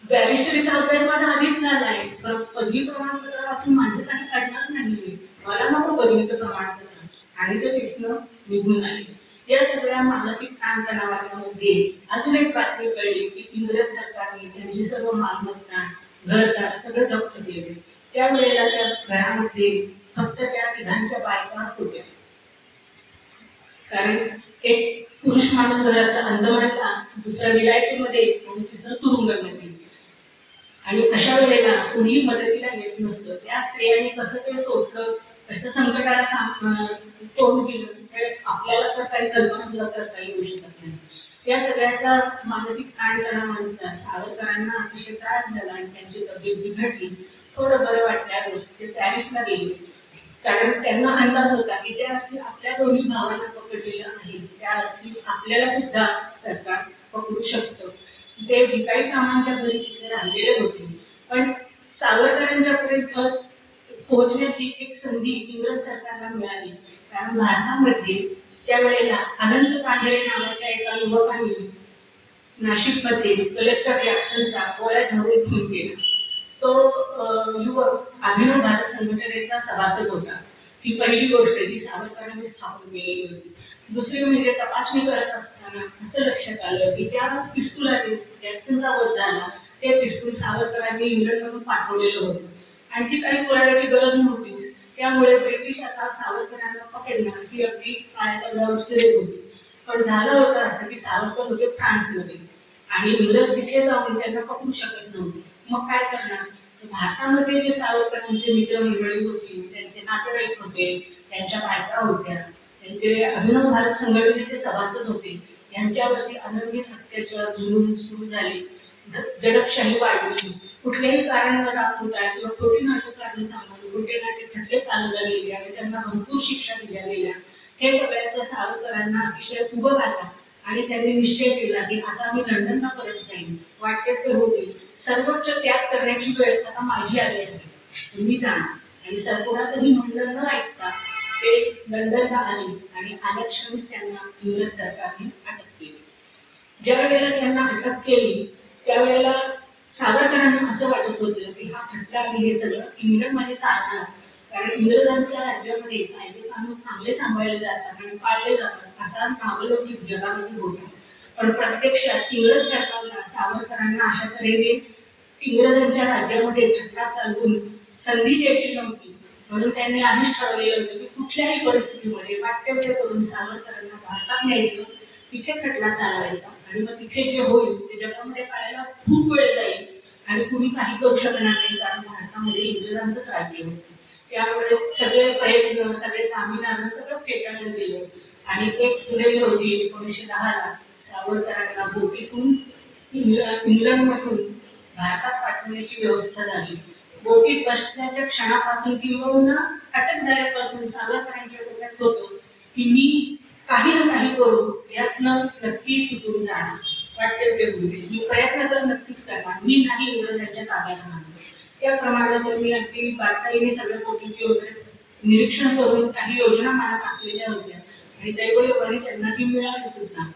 बॅरिस्टरीचा अभ्यास माझा आधीच झालाय, पण पदवी प्रमाणपत्र अजून माझं काही काढणार नाही, मला नको पदवीचं प्रमाणपत्र. आणि ते तिथनं निघून आले. या सगळ्या मानसिक ताणतणावाच्या मध्ये अजून एक बातमी कळली की इंग्रज सरकारने त्यांची सर्व मालमत्ता, घरदार सगळं जप्त केले. त्यावेळेला त्या घरामध्ये फक्त त्या तिघांच्या बायका होत्या. कारण एक पुरुष माणूस घरात अंदमानला, दुसरा विलायतीमध्ये आणि तिसरं तुरुंगामध्ये. आणि अशा वेळेला कुणीही मदतीला येत नसतं. त्या स्त्रियांनी कसं ते सोसलं, कसं संकटाला तोंड दिलं हे आपल्याला तर काही कल्पना करता येऊ शकत नाही. या सगळ्याचा मानसिक ताणतणावांचा सावरकरांना अतिशय त्रास झाला आणि त्यांची तब्येत बिघडली. थोडं बरं वाटल्यावर ते पॅरिसला गेले. कारण त्यांना अंदाज होता की ज्या अर्थी आपल्या दोन्ही भावांना पकडलेलं आहे त्या अर्थी आपल्याला सुद्धा सरकार पकडू शकतं. ते भिकारी कामांच्या घरी तिथे राहिलेले होते, पण सावरकरांच्यापर्यंत पोहोचण्याची एक संधी इंग्रज सरकारला मिळाली. कारण भारतामध्ये त्यावेळेला अनंत कांढळे नावाच्या एका युवकांनी नाशिकमध्ये कलेक्टर जॅक्सनचा गोळ्या झाडून खून केला. तो युवक अभिनव भारत संघटनेचा सभासद होता. ही पहिली गोष्ट जी सावरकरांनी स्थापन केलेली होती. दुसरी म्हणजे तपासणी करत असताना असं लक्षात आलं की त्या पिस्तुलाने जॅक्सनचा वध झाला ते पिस्तूल सावरकरांनी इंग्लंडमधून पाठवलेलं होतं. आणखी काही पुराव्याची गरज नव्हतीच. त्यामुळे ब्रिटिश आता सावरकरांना पकडणार ही अगदी काळाच्या होती. पण झालं होतं असं की सावरकर होते फ्रान्समध्ये आणि इंग्रज तिथे जाऊन त्यांना पकडू शकत नव्हते. मग काय करणार? भारतामध्ये जे सावरकरांचे मित्रमंडळी होती, त्यांचे नातेवाईक होते, त्यांच्या बायका होत्या, त्यांचे अभिनव भारत संघटनेचे सभासद होते, यांच्यावरती अनन्वित अत्याचार जुलूम सुरू झाले, दडपशाही वाढली. कुठलेही कारण न दाखवता किंवा खोटी नाटकांनी सांगून खोटे नाटे खटले चालवले गेले आणि त्यांना भरपूर शिक्षा दिल्या गेल्या. हे सगळ्याचा सावरकरांना अतिशय उभं आला आणि त्यांनी निश्चय केला की आता मी लंडनला परत जाईन, वाटेल ते होऊ दे, सर्वोच्च त्याग करण्याची वेळ आता माझी आली आहे, मी जाणार. आणि सरकोणाचंही म्हणणं न ऐकता ते लंडनला आले आणि आल्याक्षणीच त्यांना इंग्रज सरकारने अटक केली. ज्या वेळेला त्यांना अटक केली त्यावेळेला सावरकरांना असं वाटत होतं की हा खटला आणि हे सगळं इंग्लंडमध्ये चालणार, कारण इंग्रजांच्या राज्यामध्ये कायदे कानून चांगले सांभाळले जातात आणि पाळले जातात असा नावलौकिक जगामध्ये होता. पण प्रत्यक्षात इंग्रज सरकारला सावरकरांना अशा तऱ्हेने इंग्रजांच्या राज्यामध्ये खटला चालवून संधी द्यायची नव्हती. म्हणून त्यांनी आधीच ठरवलेलं होतं की कुठल्याही परिस्थितीमध्ये वाटेवटे करून सावरकरांना भारतात न्यायचं, तिथे खटला चालवायचा आणि मग तिथे जे होईल ते जगामध्ये पाहायला खूप वेळ जाईल आणि कुणी काही करू शकणार नाही, कारण भारतामध्ये इंग्रजांचंच राज्य होतं. त्यामुळे सगळे प्रयत्न, सगळे जामीननामे सगळं फेटाळलं गेलं आणि 1 जुलै रोजी 1910 सावरकरांना बोटीतून इंग्लंडमधून भारतात पाठवण्याची व्यवस्था झाली. बोटीत बसण्याच्या क्षणापासून किंवा अटक झाल्यापासून सावरकरांच्या डोक्यात होतं की मी काही ना काही करू, यातनं नक्की सुटून जाणार, वाटेल ते होईल, मी प्रयत्न तर नक्कीच करणार, मी नाही इंग्रजांच्या ताब्यात राहणार. त्याप्रमाणे त्यांनी अगदी बारकाईने सगळ्या गोष्टींची वगैरे निरीक्षण करून काही योजना मला टाकलेल्या होत्या आणि दैवयोगाने त्यांना ती मिळाली सुद्धा.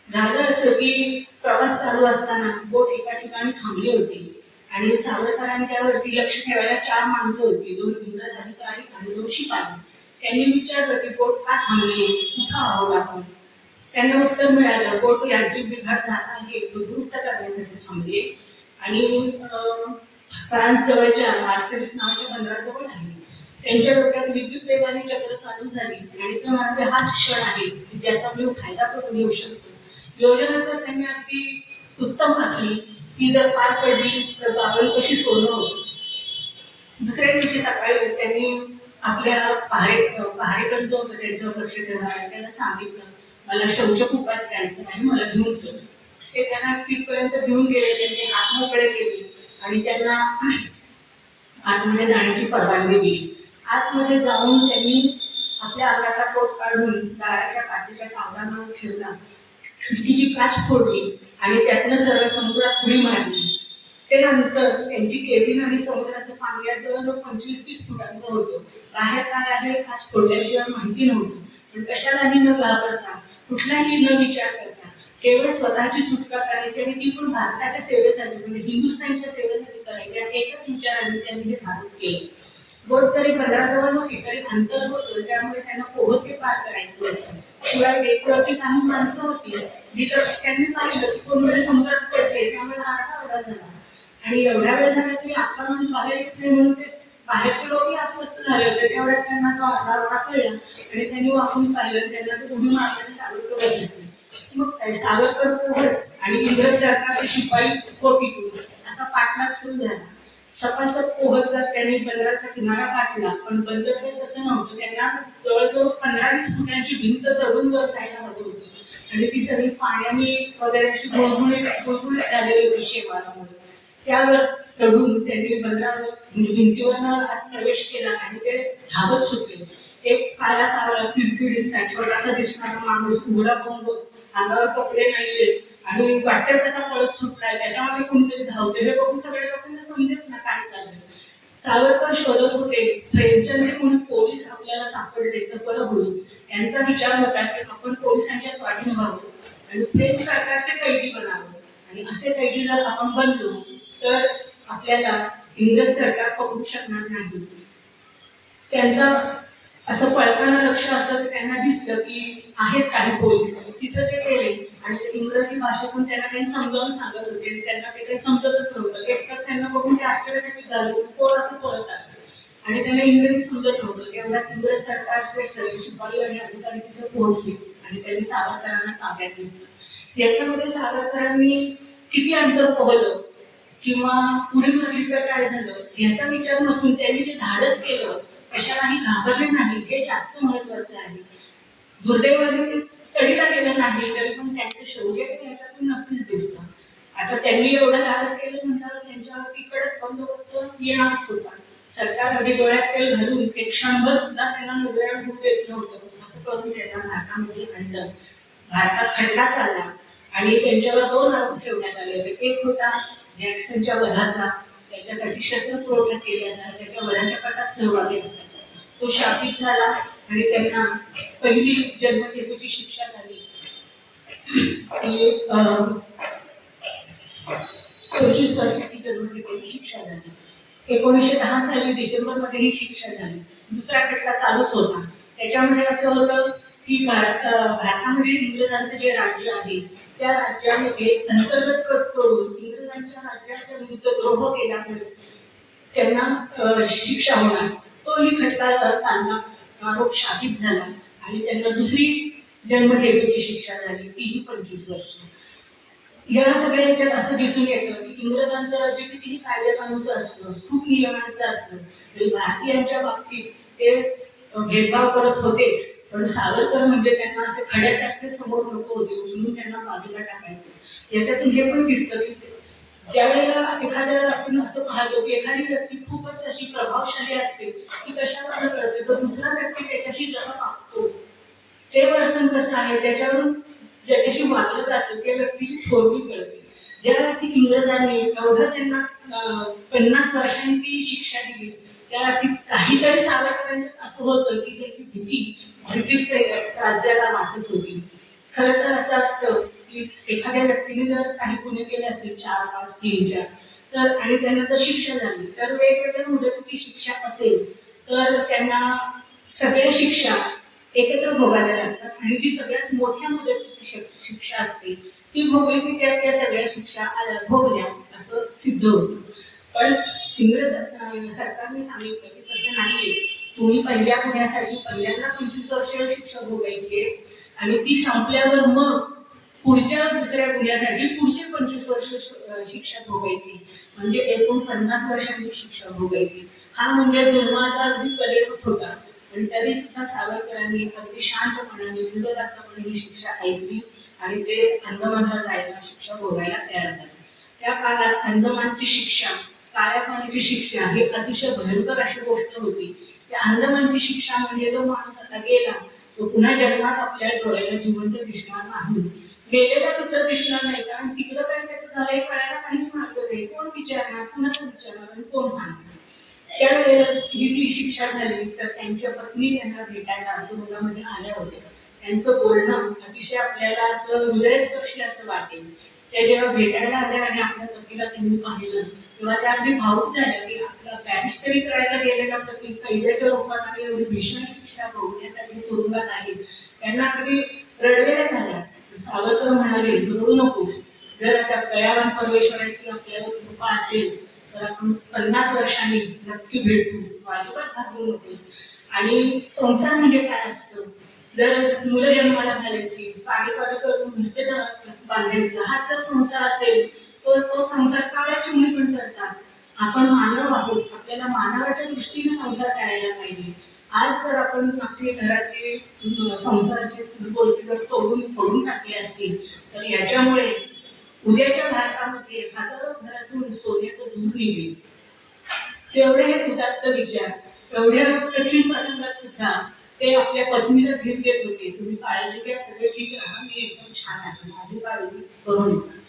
झालं असं की प्रवास चालू असताना बोट एका ठिकाणी थांबली होती आणि सावरकरांच्यावरती लक्ष ठेवायला 4 माणसं होती, 2 इंग्रज अधिकारी आणि 2 शिपाई. त्यांनी विचारलं की बोट का थांबली, कुठं आहोत आपण? त्यांना उत्तर मिळालं बोट यांत्रिक बिघाड झाला आहे, तो दुरुस्त करण्यासाठी थांबली आणि फ्रान्स जवळच्या मार्सेलिस नावाच्या बंदराजवळ आहे. त्यांच्या डोक्यात विद्युत वेगाने चक्र चालू झाली आणि ते म्हणाले हाच क्षण आहे की ज्याचा मी फायदा करून घेऊ शकतो. योजना तर त्यांनी अगदी उत्तम आखली, ती जर पार पडली तर बावन कशी सोनं होतं. दुसऱ्या दिवशी सकाळी त्यांनी आपल्या पहारेकर जो होता त्यांच्यावर लक्ष ठेवणार त्याला सांगितलं मला शौचकूपात जायचं नाही, मला घेऊन चल. ते त्यांना तिथपर्यंत घेऊन गेले, त्यांचे हात मोकळे केले आणि त्यांना आतमध्ये जाण्याची परवानगी दिली. आतमध्ये जाऊन त्यांनी आपल्या अंगाचा कोट काढून दाराच्या काचेच्या तावदांवर ठेवला, खिडकीची काच फोडली आणि त्यातनं सरळ समुद्रात उडी मारली. त्यानंतर त्यांची केबिन आणि समुद्राचं पाणी या जवळजवळ 25-30 फुटांचं होतं. बाहेर काय आहे काच फोडल्याशिवाय माहिती नव्हतं, पण कशालाही न घाबरता, कुठलाही न विचार करता केवळ स्वतःची सुटका करायची आणि ती पण भारताच्या सेवेसाठी, म्हणजे हिंदुस्थानच्या सेवेसाठी करायची, एकच विचाराने त्यांनी हे धाडस केलं. बोट जरी बंदराजवळ होती तरी अंतर होतं, त्यामुळे त्यांना पोहत ते पार करायचं होतं. शिवाय डेकवरची काही माणसं होती जी त्यांनी पाहिलं की कोणतरी समुद्रात पडले, त्यामुळे आरडाओरडा झाला आणि एवढा वेळ झाला तरी आपला माणूस बाहेर येत नाही म्हणून ते बाहेरचे लोकही अस्वस्थ झाले होते. तेवढ्यात त्यांना तो आरडाओरडा कळला आणि त्यांनी वाकून पाहिलं, त्यांना तो उडी मारताना सावरकर दिसले. मग काय सावरकर पोहत आणि इंग्रज सरकारचे शिपाई बोटीतून असा पाठलाग सुरू झाला. सपासप पोहत जात त्यांनी बंदराचा किनारा गाठला, पण बंदर तसं नव्हतं. त्यांना जवळजवळ 15-20 फुटांची भिंत चढून वर जायला हवी होती आणि ती सगळी पाण्याने वगैरे अशी गुळगुळीत झालेली होती शेवाळामुळे. त्यावर चढून त्यांनी बंदरावर भिंतीवरनं आत प्रवेश केला आणि ते धावत सुटले. एक काळा सावळा किडकिडीचा छोटासा दिसणारा माणूस उघडा बंब, अंगावर कपडे नाहीये आणि वाटेल तसा पळत सुटलाय, त्याच्यामध्ये कोणीतरी धावते, हे बघून सगळ्या लोकांना समजेच ना काय चाललंय. सावरकर शोधत होते फ्रेंचांचे कोणी पोलीस आपल्याला सापडले तर बरं होईल. त्यांचा विचार होता की आपण पोलिसांच्या स्वाधीन व्हावं आणि फ्रेंच सरकारचे कैदी बनावं, आणि असे कैदी जर आपण बनलो तर आपल्याला इंग्रज सरकार पकडू शकणार नाही. त्यांचा असं पळताना लक्ष असतं तर त्यांना दिसलं की आहेत काही पोलीस, तिथं ते गेले आणि ते इंग्रजी भाषेतून त्यांना काही समजावून सांगत होते. त्यांना ते काही समजतच नव्हतं. एकतर त्यांना बघून ते आश्चर्यचकित झालं, कोण असं पळत आलं, आणि त्यांना इंग्रजी समजत नव्हतं. तेवढ्या इंग्रज सरकारचे शिपाई आणि अधिकारी तिथे पोहोचले आणि त्यांनी सावरकरांना ताब्यात घेतलं. याच्यामध्ये सावरकरांनी किती अंतर पोहलं किंवा पुढे तर काय झालं याचा विचार नसून त्यांनी जे धाडस केलं, कशालाही घाबरले नाही, हे जास्त महत्वाचं आहे. दुर्दैवाने ते तडीला गेलं नाही तरी पण त्यांचं शौर्य याच्यातून नक्कीच दिसतं. आता त्यांनी एवढं धाडस केलं म्हटल्यावर त्यांच्यावरती कडक बंदोबस्त येणारच होता. सरकार अगदी डोळ्यात तेल घालून एक क्षणभर सुद्धा त्यांना नजरेआड होऊ देत नव्हतं. असं करून त्यांना भारतामध्ये आणलं. भारतात खटला चालला आणि त्यांच्यावर 2 आरोप ठेवण्यात आले होते. एक होता जॅक्सनच्या वधाचा, त्याच्यासाठी शस्त्र पुरवठा केल्याचा, त्याच्या वधाच्या कटात सहभागी झाला, तो शापित झाला आणि त्यांना पहिली जन्मठेपेची शिक्षा झाली. ती 25 वर्षाची जन्मठेपेची शिक्षा झाली. 1910 साली डिसेंबरमध्ये ही शिक्षा झाली. दुसरा खटला चालूच होता. त्याच्यामध्ये असं होतं की भारतामध्ये इंग्रजांचं जे राज्य आहे त्या राज्यामध्ये अंतर्गत कट करून इंग्रजांच्या राज्याच्या विरुद्ध द्रोह केल्यामुळे त्यांना शिक्षा होणार. तोही खटला चालला, आरोप शापित झाला आणि त्यांना दुसरी जन्मठेपेची शिक्षा झाली, तीही 25 वर्ष. या सगळ्या ह्याच्यात असं दिसून येतं की इंग्रजांचं राज्य कितीही कायदेकानूचं असतं, खूप नियमांचं असतं, तरी भारतीयांच्या बाबतीत ते भेदभाव करत होतेच. पण सावरकर म्हणजे त्यांना असे खड्यासारखे समोर नको होते, उचलून त्यांना बाजूला टाकायचं. याच्यातून हे पण दिसतं की ज्या वेळेला एखाद्या आपण असं पाहतो की एखादी व्यक्ती खूपच अशी प्रभावशाली असते की कशावर कळते, तर दुसरा व्यक्ती त्याच्याशी जसं वागतो ते वर्तन कसं आहे त्याच्यावरून ज्याच्याशी वागलं जातं त्या व्यक्तीची थोरवी कळते. ज्या अर्थी इंग्रजांनी एवढं त्यांना 50 वर्षांची शिक्षा दिली, त्या अर्थी काहीतरी सावरकरांच्यात असं होतं की त्याची भीती ब्रिटिश राज्याला वाटत होती. खरं तर असं असतं की एखाद्या व्यक्तीने जर काही गुन्हे केले असतील 4, 5, 3, 4 तर आणि त्यांना जर शिक्षा झाली तर वेगवेगळ्या मुदतीची शिक्षा असेल तर त्यांना सगळ्या शिक्षा एकत्र भोगायला लागतात आणि जी सगळ्यात मोठ्या मुदतीची शिक्षा असते ती भोगली की त्या सगळ्या शिक्षा भोगल्या असं सिद्ध होतं. पण इंग्रज सरकारने सांगितलं की तसं नाहीये, तुम्ही पहिल्या गुन्ह्यासाठी पहिल्यांदा 25 वर्ष शिक्षा भोगायची आणि ती संपल्यावर मग पुढच्या दुसऱ्या गुन्ह्यासाठी पुढचे 25 वर्ष शिक्षा भोगायची, म्हणजे एकूण 50 वर्षांची शिक्षा भोगायची. हा म्हणजे जुलमाचा अगदी कडेलोट होता. पण तरी सुद्धा सावरकरांनी अगदी शांतपणाने निर्धास्तपणे ही शिक्षा ऐकली आणि ते अंदमानला जायला शिक्षा भोगायला तयार झाले. त्या काळात अंदमानची शिक्षा, काळ्या पाण्याची शिक्षा ही अतिशय भयंकर अशी गोष्ट होती. त्या अंदमानची शिक्षा म्हणजे जो माणूस आता गेला तो पुन्हा जन्मात आपल्या डोळ्याला जिवंत दिसणार नाही. गेलेला चित्र दिसणार नाही, कारण तिकडं काय त्याचं झालं हे कळायला काहीच मार्ग नाही. कोण विचारणार, कुणाला विचारणार आणि कोण सांगणार. त्यावेळेला ही जी शिक्षा झाली तर त्यांच्या पत्नी त्यांना भेटायला तुरुंगामध्ये आल्या होत्या. त्यांचं बोलणं अतिशय आपल्याला असं हृदयस्पर्शी असं वाटेल. त्या जेव्हा भेटायला आल्या आणि आपल्या पतीला त्यांनी पाहिलं तेव्हा त्या अगदी भावूक झाल्या की आपला बॅरिस्टरी करायला गेलेला पती कैद्याच्या रूपात आणि एवढी भीषण शिक्षा भोगण्यासाठी तुरुंगात आहे. त्यांना अगदी रडवेला झाल्या. सावरकर म्हणाले, रडू नकोस, जर आता दयावान परमेश्वराची आपल्याला कृपा असेल तर आपण 50 वर्षांनी नक्की भेटू, अजिबात घाबरू नकोस. आणि संसार म्हणजे काय असतं, जर मुलं जन्माला घालायची, पाणी करून घरते बांधायचं, हा जर संसार असेल तो संसार काळाची मुली पण करतात. आपण मानव आहोत, आपल्याला मानवाच्या दृष्टीने संसार करायला पाहिजे. आज जर आपण आपली घराची संसाराची गोष्टी जर तोडून फोडून टाकली असतील तर याच्यामुळे उद्याच्या भारतामध्ये हजारो घरातून हृदयातून सोन्याचं धूर निघेल. तेवढे हे उदात्त विचार एवढ्या कठीण प्रसंगात सुद्धा ते आपल्या पत्नीला धीर देत होते. तुम्ही काळजी घ्या, सगळं ठीक राहा, मी एकदम छान आहे, माझी काळजी करू नका.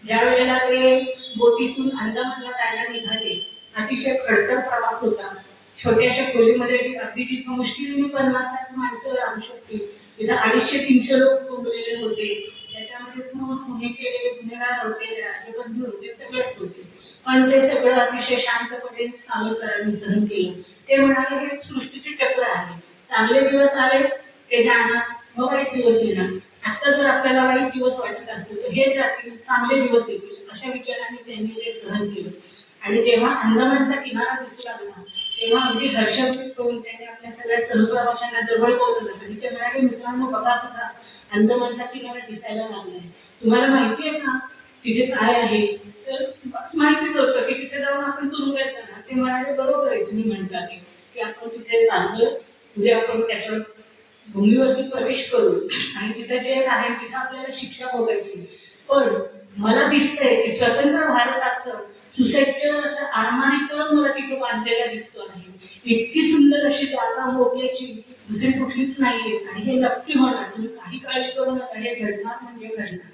ज्या वेळेला ते बोटीतून अंदमानला जायला निघाले, अतिशय खडतर प्रवास होता. छोट्याशा खोलीमध्ये अगदी जिथं मुश्किलीने 50-60 माणसं राहू शकतील तिथं 250-300 लोक कोंबलेले होते. त्याच्यामध्ये क्रूर गुन्हे केलेले गुन्हेगार होते, राजबंदी होते, सगळेच होते. पण ते सगळं अतिशय शांतपणे सावरकरांनी सहन केलं. ते म्हणाले हे सृष्टीचे चक्र आहे, चांगले दिवस आले ते जाणार, मग वाईट दिवस येणार. आता जर आपल्याला वाईट दिवस वाटत असतील तर हे जातील, चांगले दिवस येतील, अशा विचाराने त्यांनी ते सहन केलं. आणि जेव्हा अंदमानचा किनारा दिसू लागला तेव्हा अगदी हर्षभरीत होऊन त्यांनी आपल्या सगळ्या सहप्रवाशांना जवळ बोलवलं आणि ते म्हणाले, मित्रांनो बघा बघा, अंदमानचा किनारा दिसायला लागलाय, तुम्हाला माहिती आहे का तिथे काय आहे? तर बस माहितीच होतं की तिथे जाऊन आपण तुरुंगात जाणार. ते म्हणाले, बरोबर आहे तुम्ही म्हणता ते, की आपण तिथे चाललो, उद्या आपण त्याच्यावर भूमीवरती प्रवेश करू आणि तिथे जे आहे तिथे आपल्याला शिक्षा भोगायची. पण मला दिसतंय की स्वतंत्र भारताचं सुसज्ज असं आरमारी तळ मला तिथे बांधलेला दिसतो आहे. इतकी सुंदर अशी जागा मोक्याची दुसरी कुठलीच नाहीये आणि हे नक्की होणार, तुम्ही काही काळजी करू नका, हे घडणार म्हणजे घडणार.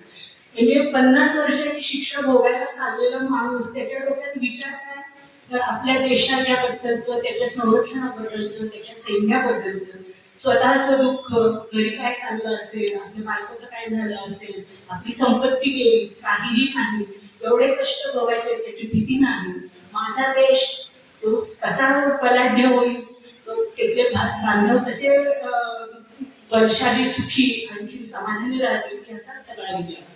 म्हणजे 50 वर्षाची शिक्षा भोगायला चाललेला माणूस, त्याच्या डोक्यात विचार काय, तर आपल्या देशाच्या बद्दलचं, त्याच्या संरक्षणाबद्दलचं, त्याच्या सैन्याबद्दलचं, स्वतःचं दुःख, घरी काय चाललं असेल, आपल्या बायकोचं काय झालं असेल, आपली संपत्ती गेली, काहीही नाही, एवढे कष्ट भोगायचे त्याची भीती नाही. माझा देश तो कसा पलाढ्य होईल, तो तिथले बांधव कसे वर्षादी सुखी आणखी समाधानी राहतील, याचा सगळा विचार.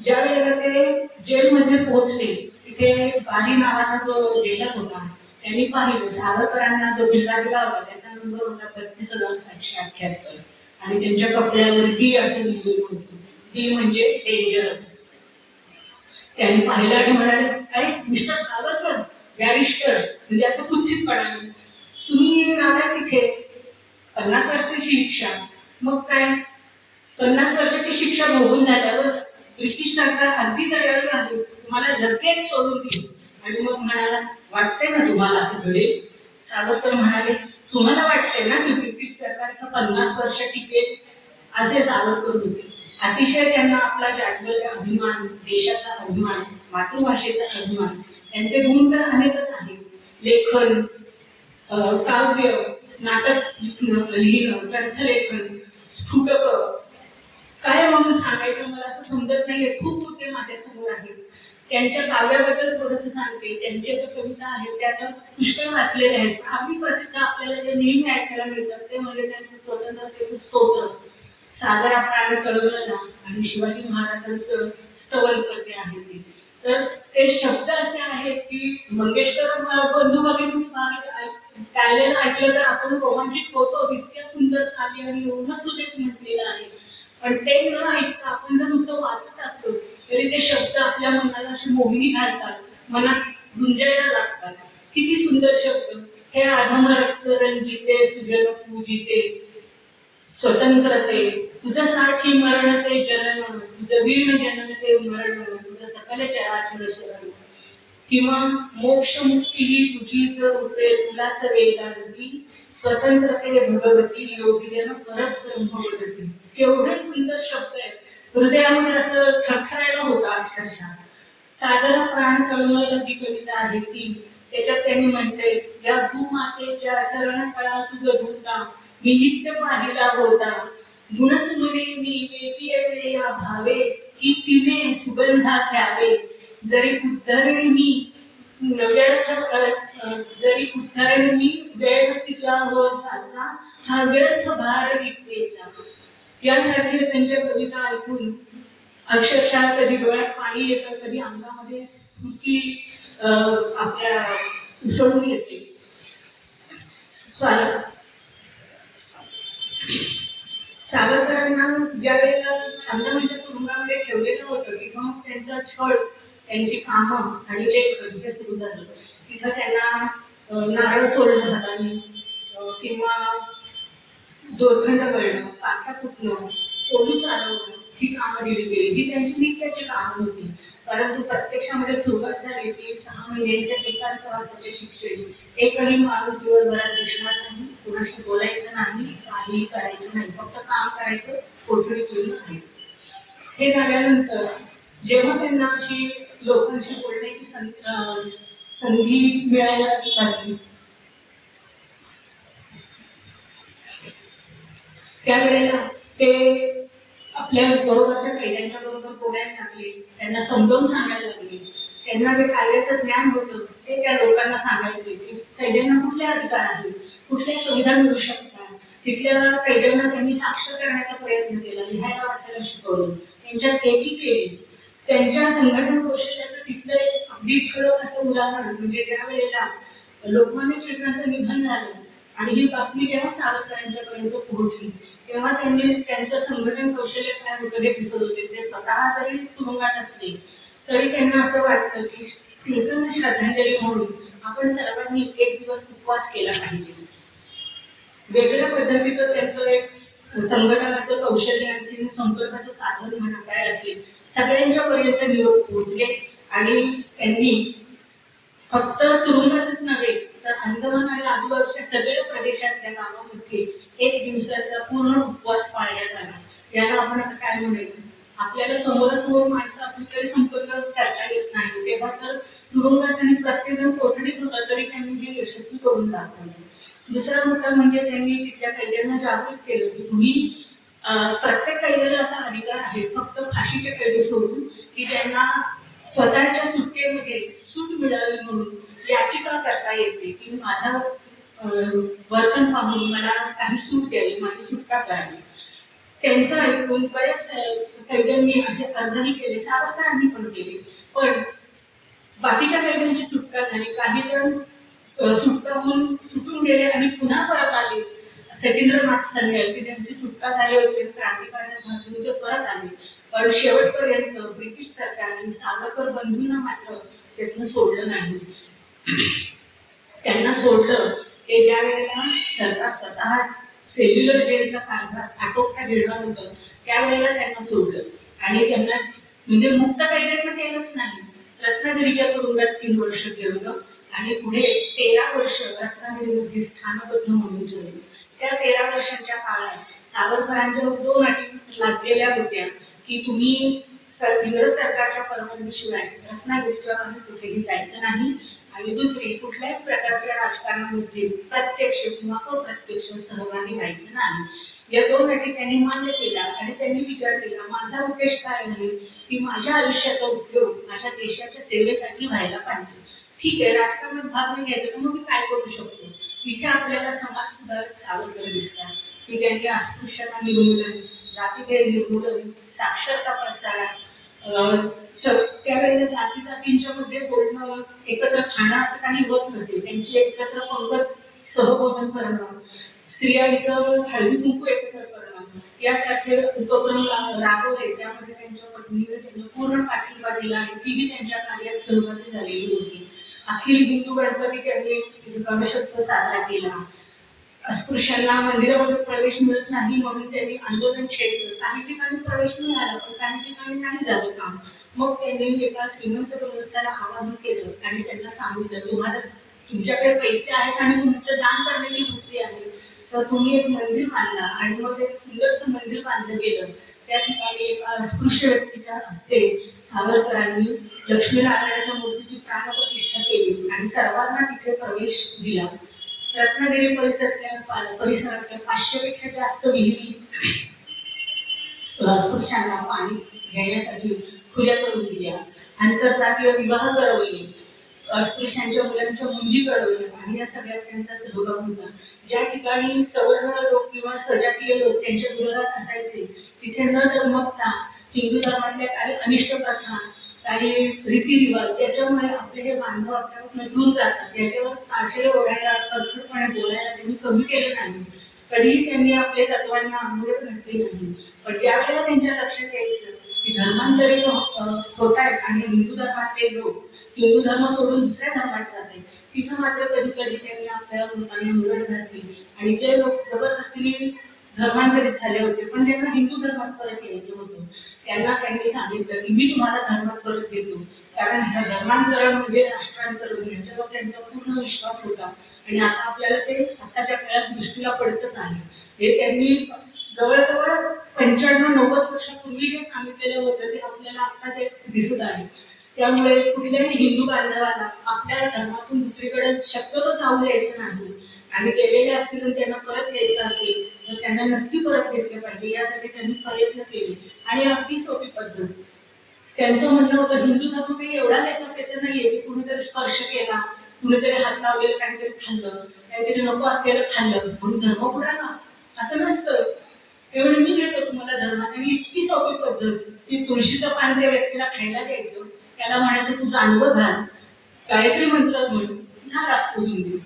ज्या वेळेला ते जेलमध्ये पोहोचले तिथे बारी नावाचा जो जेलर होता त्यांनी पाहिलं सावरकरांना जो बिल्ला दिला होता त्याचा नंबर होता 32,778 आणि त्यांच्या कपड्यावर डी असं लिहिलेलं होतं. डी म्हणजे डेंजरस. त्यांनी पाहिलं आणि म्हणाले, अरे मिस्टर सावरकर, बॅरिस्टर, म्हणजे असं कुत्सितपणाने, तुम्ही आला तिथे 50 वर्षाची शिक्षा. मग काय, 50 वर्षाची शिक्षा भोगून झाल्यावर ब्रिटिश सरकार अगदी दयाळू आहे, तुम्हाला लगेच सोडून देईल. आणि मग म्हणाला, वाटते ना तुम्हाला असं घडेल? सावरकर म्हणाले, तुम्हाला वाटते ना की ब्रिटिश सरकारचं 50 वर्ष टिकेल? असे सावरकर होते. अतिशय त्यांना आपला जाज्वल्य अभिमान, देशाचा अभिमान, मातृभाषेचा अभिमान, त्यांचे गुण तर अनेकच आहेत. लेखन, काव्य, नाटक लिहिणं, ग्रंथलेखन, स्फुटक, काय म्हणून सांगायचं मला असं समजत नाहीये. खूप मुद्दे माझ्यासमोर आहेत. त्यांच्या काव्याबद्दल थोडंसं सांगते. त्यांच्या ज्या कविता आहेत त्या आता पुष्कळ वाचलेल्या आहेत. अगदी प्रसिद्ध आपल्याला जे नेहमी ऐकायला मिळतात ते म्हणजे त्यांचं स्वतंत्रतेचं स्तोत्र, सागरा प्राण कळवळला आणि शिवाजी महाराजांचं स्तवन करते आहे ते. तर ते शब्द असे आहेत की मंगेशकर बंधू भगिनी गायलेलं ऐकलं तर आपण रोमांचित होतो. इतक्या सुंदर चाली आणि एवढं सुरेख म्हटलेलं आहे. पण ते न ऐकता आपण जर नुसतं वाचत असतो तरी ते शब्द आपल्या मनाला अशी मोहिनी घालतात, मनात गुंजायला लागतात. किती सुंदर शब्द. हे अधम रक्त रंजिते सुजन पूजिते स्वतंत्रते, तुझ्यासारखी मरण ते जनन, तुझं वीण जनन ते मरण, तुझं सकल चराचर शरण, किंवा मोक्ष मुक्ती ही तुझीच रूपे, तुलाच वेदांती, स्वतंत्रते भगवती, योगीजन परत ब्रह्म वदती. केवढे सुंदर शब्द आहेत. हृदयामध्ये असं थरथरायला होतं अक्षरशः. सागरा प्राण कळवळला जी कविता आहे ती, त्याच्यात त्यांनी म्हटले, या भूमातेच्या चरण कळा तुझ धुता, मी नित्य पाहिला होता, गुणसुमने मी वेचिले या भावे, की तिने सुगंधा घ्यावे, जरी उद्धरणी मी व्यर्थ, जरी उद्धरणी मी व्यर्थ तिच्या रोजाचा, हा व्यर्थ भार विद्येचा. यासारखे त्यांच्या कविता ऐकून अक्षरशः कधी डोळ्यात पाणी येतं, कधी अंगामध्ये स्फूर्ती आपल्या उसळून येते. सावरकरांना ज्या वेळेला अंदमानच्या तुरुंगामध्ये ठेवलेलं होतं तिथं मग त्यांचा छळ, त्यांची कामं आणि लेखन हे सुरू झालं. तिथं त्यांना नारळ सोडणं हाताने किंवा दोरखंड वळणं, काथ्या कुटणं, पोळी चालवणं, ही कामं दिली गेली, ही त्यांची नित्याची कामं होती. परंतु प्रत्यक्षामध्ये सुरुवात झाली ती 6 महिन्यांच्या एकांतवासाच्या शिक्षेने. एकही माणूस दिवसभरात दिसणार नाही, कुणाशी बोलायचं नाही, काहीही करायचं नाही, फक्त काम करायचं, कोठडीतून राहायचं. हे झाल्यानंतर जेव्हा त्यांना अशी लोकांशी बोलण्याची संधी मिळायला लागली, त्यावेळेला ते आपल्या बरोबरच्या कैद्यांच्या बरोबर बोलायला लागले, त्यांना समजावून सांगायला लागले. त्यांना जे कायद्याचं ज्ञान होतं ते त्या लोकांना सांगायचे की कैद्यांना कुठले अधिकार आहेत, कुठले संविधान मिळू शकतात. तिथल्या कैद्यांना त्यांनी साक्ष करण्याचा प्रयत्न केला, लिहायला वाचायला शिकवलं, त्यांच्यात एकी केली. त्यांच्या संघटन कौशल्याचं तिथलं एक अगदी ठळक असं उदाहरण म्हणजे ज्या वेळेला लोकमान्य टिळकांचं निधन झालं आणि ही बातमी जेव्हा सावरकरांच्यापर्यंत पोहोचली, तेव्हा त्यांनी त्यांचं संघटन कौशल्य काय होतं हे दिसत होते. ते स्वतः जरी तुरुंगात असले तरी त्यांना असं वाटतं की टिळकांना श्रद्धांजली म्हणून आपण सर्वांनी एक दिवस उपवास केला पाहिजे. वेगळ्या पद्धतीचं त्यांचं एक संघटनाचं कौशल्य आणखी संपर्काचं साधन म्हणा काय असेल, सगळ्यांच्या पर्यंत निरोप पोहोचले आणि त्यांनी फक्त तुरुंगातच नव्हे तर अंदमान आणि आजूबाजूच्या सगळ्या प्रदेशातल्या गावामध्ये एक दिवसाचा पूर्ण उपवास पाळण्यात आला. याला आपण आता काय म्हणायचं, आपल्याला समोरासमोर माणसं असली तरी संपर्क करता येत नाही, तेव्हा तर तुरुंगात आणि प्रत्येकजण कोठडीत होता तरी त्यांनी हे यशस्वी करून दाखवलं. दुसरा मुद्दा म्हणजे त्यांनी तिथल्या कैद्यांना जागृत केलं की तुम्ही प्रत्येक कैद्याला असा अधिकार आहे, फक्त फाशीचे कैदी सोडून, की त्यांना स्वतःच्या सुटकेमध्ये सूट मिळावी म्हणून याचिका करता येते की माझं वर्तन पाहून मला काही सूट द्यावी, माझी सुटका करावी. त्यांचं ऐकून बऱ्याच कैद्यांनी असे अर्जही केले, सावरकरांनी पण केले. पण बाकीच्या कैद्यांची सुटका झाली, काही जण सुटका होऊन सुटून गेले आणि पुन्हा परत आले. सचिंद्रनाथ सरनेल की त्यांची सुटका झाली होती, क्रांतिकारक म्हणून ते परत आले. पण शेवटपर्यंत ब्रिटिश सरकारने सावरकर बंधूंना मात्र त्यातनं सोडलं नाही. त्यांना सोडलं ते ज्या वेळेला सरकार स्वतःच सेल्युलर जेलचा कारभार आटोपता घेणार होतं त्यावेळेला त्यांना सोडलं आणि त्यांनाच म्हणजे मुक्त कैद्यांना केलंच नाही. रत्नागिरीच्या तुरुंगात 3 वर्ष ठेवलं आणि पुढे 13 वर्ष रत्नागिरीमध्ये स्थानबद्ध म्हणून ठेवलं. त्या 13 वर्षांच्या काळात सावरकरांच्या 2 अटी लागलेल्या होत्या की तुम्ही इंग्रज सरकारच्या परवानगीशिवाय रत्नागिरीच्या बाहेर कुठेही जायचं नाही आणि दुसरी कुठल्याही प्रकारच्या राजकारणामध्ये प्रत्यक्ष किंवा अप्रत्यक्ष सहभागी व्हायचं नाही. या 2 अटी त्यांनी मान्य केल्या आणि त्यांनी विचार केला माझा उद्देश काय आहे की माझ्या आयुष्याचा उपयोग माझ्या देशाच्या सेवेसाठी व्हायला पाहिजे. ठीक आहे, राजकारणात भाग नाही घ्यायचा तर मग मी काय करू शकतो. इथे आपल्याला समाज सुधारक सावरकर दिसतात की त्यांनी अस्पृश्यता निर्मूलन, जातीभेद निर्मूलन, साक्षरता प्रसार, त्यावेळेला जाती जातींच्या मध्ये बोलणं, एकत्र खाणं असं काही होत नसेल, त्यांची एकत्र पंगत सहभोजन करणं, स्त्रियांचं हळदी कुंकू एकत्र करणं यासारखे उपक्रम राबवले. त्यामध्ये त्यांच्या पत्नीने त्यांना पूर्ण पाठिंबा दिला आणि तीही त्यांच्या कार्यात सहभागी झालेली होती. अखिल हिंदू गणपती त्यांनी तिथे गणेशोत्सव साजरा केला. अस्पृश्यांना मंदिरामध्ये प्रवेश मिळत नाही म्हणून त्यांनी आंदोलन छेडलं. काही ठिकाणी प्रवेश मिळाला पण काही ठिकाणी नाही झालं काम. मग त्यांनी एका श्रीमंत गृहस्थाला आवाहन केलं आणि त्यांना सांगितलं तुम्हाला तुमच्याकडे पैसे आहेत आणि तुमचं दान करण्याची वृत्ती आहे तर तुम्ही एक मंदिर बांधला आणि मग एक सुंदरसं मंदिर बांधलं गेलं. त्या ठिकाणी एका अस्पृश्य व्यक्तीच्या हस्ते सावरकरांनी लक्ष्मीनारायणाच्या मूर्तीची प्राणप्रतिष्ठा केली आणि सर्वांना तिथे प्रवेश दिला. रत्नागिरी परिसरातल्या 500 पेक्षा जास्त विहिरी अस्पृश्यांना पाणी घेण्यासाठी खुल्या करून दिल्या. आंतरजातीय विवाह करवले, अस्पृश्यांच्या मुलांच्या मुंजी करवल्या आणि या सगळ्यात त्यांचा सहभाग होता. ज्या ठिकाणी सवर्ण लोक किंवा सजातीय लोक त्यांच्या विरोधात असायचे तिथे न डगमगता हिंदू धर्मातल्या काही अनिष्ट प्रथा, काही रीतिरिवाज ज्याच्यामुळे आपले हे बांधव आपल्यापासून दूर जातात याच्यावर ताशे ओढायला, कणखरपणे बोलायला त्यांनी कमी केलं नाही. कधीही त्यांनी आपल्या तत्वांना अंमलात घातले नाही. पण ज्यावेळेला त्यांच्या लक्षात यायचं की धर्मांतरित होत आहेत आणि हिंदू धर्मातले लोक हिंदू धर्म सोडून दुसऱ्या धर्मात जाते तिथं मात्र कधी कधी त्यांनी आपल्या लोकांना मुरड घातली आणि जे लोक जबरदस्तीने धर्मांतरित झाले होते, पण त्यांना हिंदू धर्मात परत यायचं होतं. त्यांनी सांगितलं की मी तुम्हाला धर्मात परत घेतो, कारण ह्या धर्मांतरण म्हणजे राष्ट्रांतरण, ह्याच्यावर त्यांचा पूर्ण विश्वास होता. आणि आता आपल्याला ते आताच्या काळात दृष्टीला पडतच आहे. हे त्यांनी जवळजवळ 95-90 वर्षापूर्वी जे सांगितलेलं होतं ते आपल्याला आता ते दिसत आहे. त्यामुळे कुठल्याही हिंदू बांधवाला आपल्या धर्मातून दुसरीकडे शक्यतो जाऊ द्यायचं नाही, आणि गेलेले असतील आणि त्यांना परत यायचं असेल तर त्यांना नक्की परत घेतलं पाहिजे, यासाठी त्यांनी प्रयत्न केले. आणि अगदी सोपी पद्धत, त्यांचं म्हणणं होतं हिंदू धर्म काही एवढा त्याचा नाहीये की कुणीतरी स्पर्श केला, कुणीतरी हात लावलेलं काहीतरी खाल्लं, काहीतरी नको असलेलं खाल्लं म्हणून धर्म बुडाला, असं नसतं. एवढं मी घेतो तुम्हाला धर्मात. आणि इतकी सोपी पद्धत की तुळशीचं पान त्या व्यक्तीला खायला द्यायचं, त्याला म्हणायचं तू जानवं घाल, गायत्री मंत्र म्हणून झालास तू हिंदू.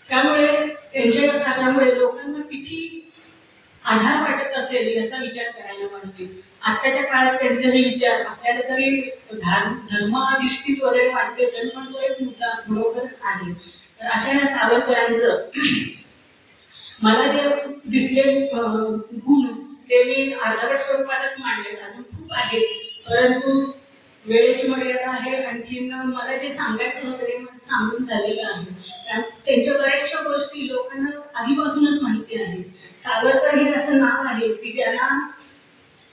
त्यामुळे त्यांच्या कार्यामुळे लोकांना किती आधार वाटत असेल याचा विचार करायला पाहिजे. आताच्या काळात त्यांचे हे विचार आपल्याला तरी धर्माधिष्ठित वगैरे वाटते, तरी पण तो एक मुद्दा बरोबरच आहे. तर अशा या सावरकरांचं मला जे दिसले गुण ते मी अर्धवट स्वरूपातच मांडले, अजून खूप आहेत, परंतु वेळेची मर्यादा आहे. आणखीन मला जे सांगायचं होतं ते माझं सांगून झालेलं आहे. त्यांच्या बऱ्याचशा गोष्टी लोकांना आधीपासूनच माहिती आहे. सावरकर हे असं नाव आहे की ज्यांना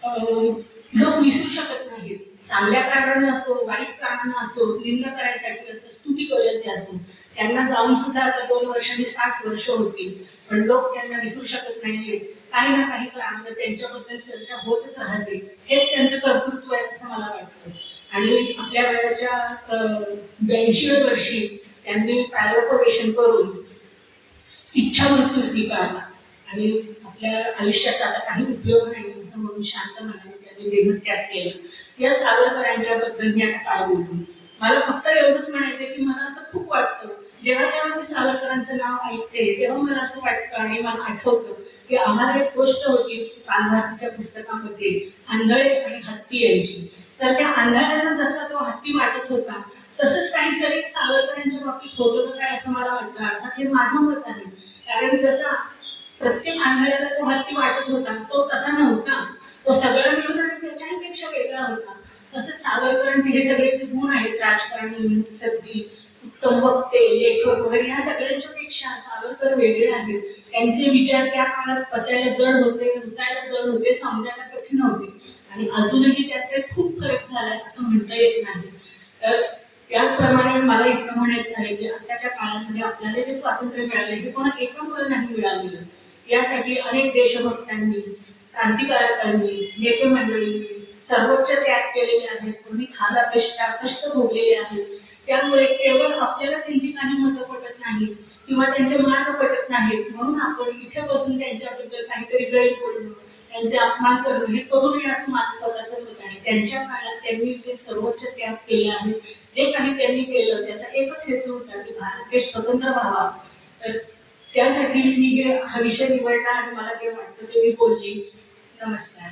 लोक विसरू शकत नाहीत. चांगल्या कारणाने असो, वाईट कारणाने असो, निंदा करायसाठी असो, स्तुती करायची असो, त्यांना जाऊन सुद्धा आता 2 वर्षांनी 60 वर्ष होतील, पण लोक त्यांना विसरू शकत नाहीये. काही ना काही कारणाने त्यांच्याबद्दल चर्चा होतच राहते. हेच त्यांचं कर्तृत्व आहे असं मला वाटतं. आणि आपल्या वयाच्या 82व्या वर्षी त्यांनी प्रायोपवेशन करून इच्छा मृत्यू स्वीकारला आणि आपल्या आयुष्याचा आता काही उपयोग नाही असं म्हणून शांत मनाने त्यांनी देहत्याग केला. या सावरकरांच्या बद्दल मी आता काय बोलू. मला फक्त एवढंच म्हणायचं की मला असं खूप वाटतं, जेव्हा जेव्हा मी सावरकरांचं नाव ऐकते तेव्हा मला असं वाटतं आणि मला आठवतं की आम्हाला एक गोष्ट होती कानभारतीच्या पुस्तकामध्ये, आंधळे आणि हत्ती यांची. तर त्या आंधळ्यांना जसा तो हत्ती वाटत होता तसंच काहीतरी सावरकरांच्या बाबतीत होतं का काय असं मला वाटतं. अर्थात हे माझं मत आहे, कारण जसा प्रत्येक आंधळ्याला जो हत्ती वाटत होता तो तसा नव्हता, तो सगळा मिळून आणि त्याच्यापेक्षा वेगळा होता. तसंच सावरकरांचे हे सगळे जे गुण आहेत, राजकारणी, मुत्सद्दी, उत्तम वक्ते, लेखक वगैरे, ह्या सगळ्यांच्या पेक्षा सावरकर वेगळे आहेत. त्यांचे विचार त्या काळात पचायला जड होते, रुचायला जड होते, समजायला कठीण होते, आणि अजूनही त्यात काही खूप फरक झालाय असं म्हणता येत नाही. तर त्याचप्रमाणे मला इतकं म्हणायचं आहे की आताच्या काळामध्ये आपल्याला जे स्वातंत्र्य मिळाले हे कोणा एकामुळे नाही मिळालेलं. यासाठी अनेक देशभक्तांनी, क्रांतिकारकांनी, नेते मंडळींनी सर्वोच्च त्याग केलेले आहेत, कोणी कष्ट भोगलेले आहेत. त्यामुळे केवळ आपल्याला त्यांची काही मतं पटत नाहीत किंवा त्यांचे मार्ग पटत नाहीत म्हणून आपण इथे बसून त्यांच्याबद्दल काहीतरी गैर बोलणं, त्यांचे अपमान करणं हे करू नये असं माझं स्वतःचं मत आहे. त्यांच्या काळात त्यांनी ते सर्वोच्च त्याग केले आहे. जे काही त्यांनी केलं त्याचा एकच हेतू होता की भारत देश स्वतंत्र व्हावा. तर त्यासाठी मी हा विषय निवडला आणि मला जे वाटतं ते मी बोलले. नमस्कार.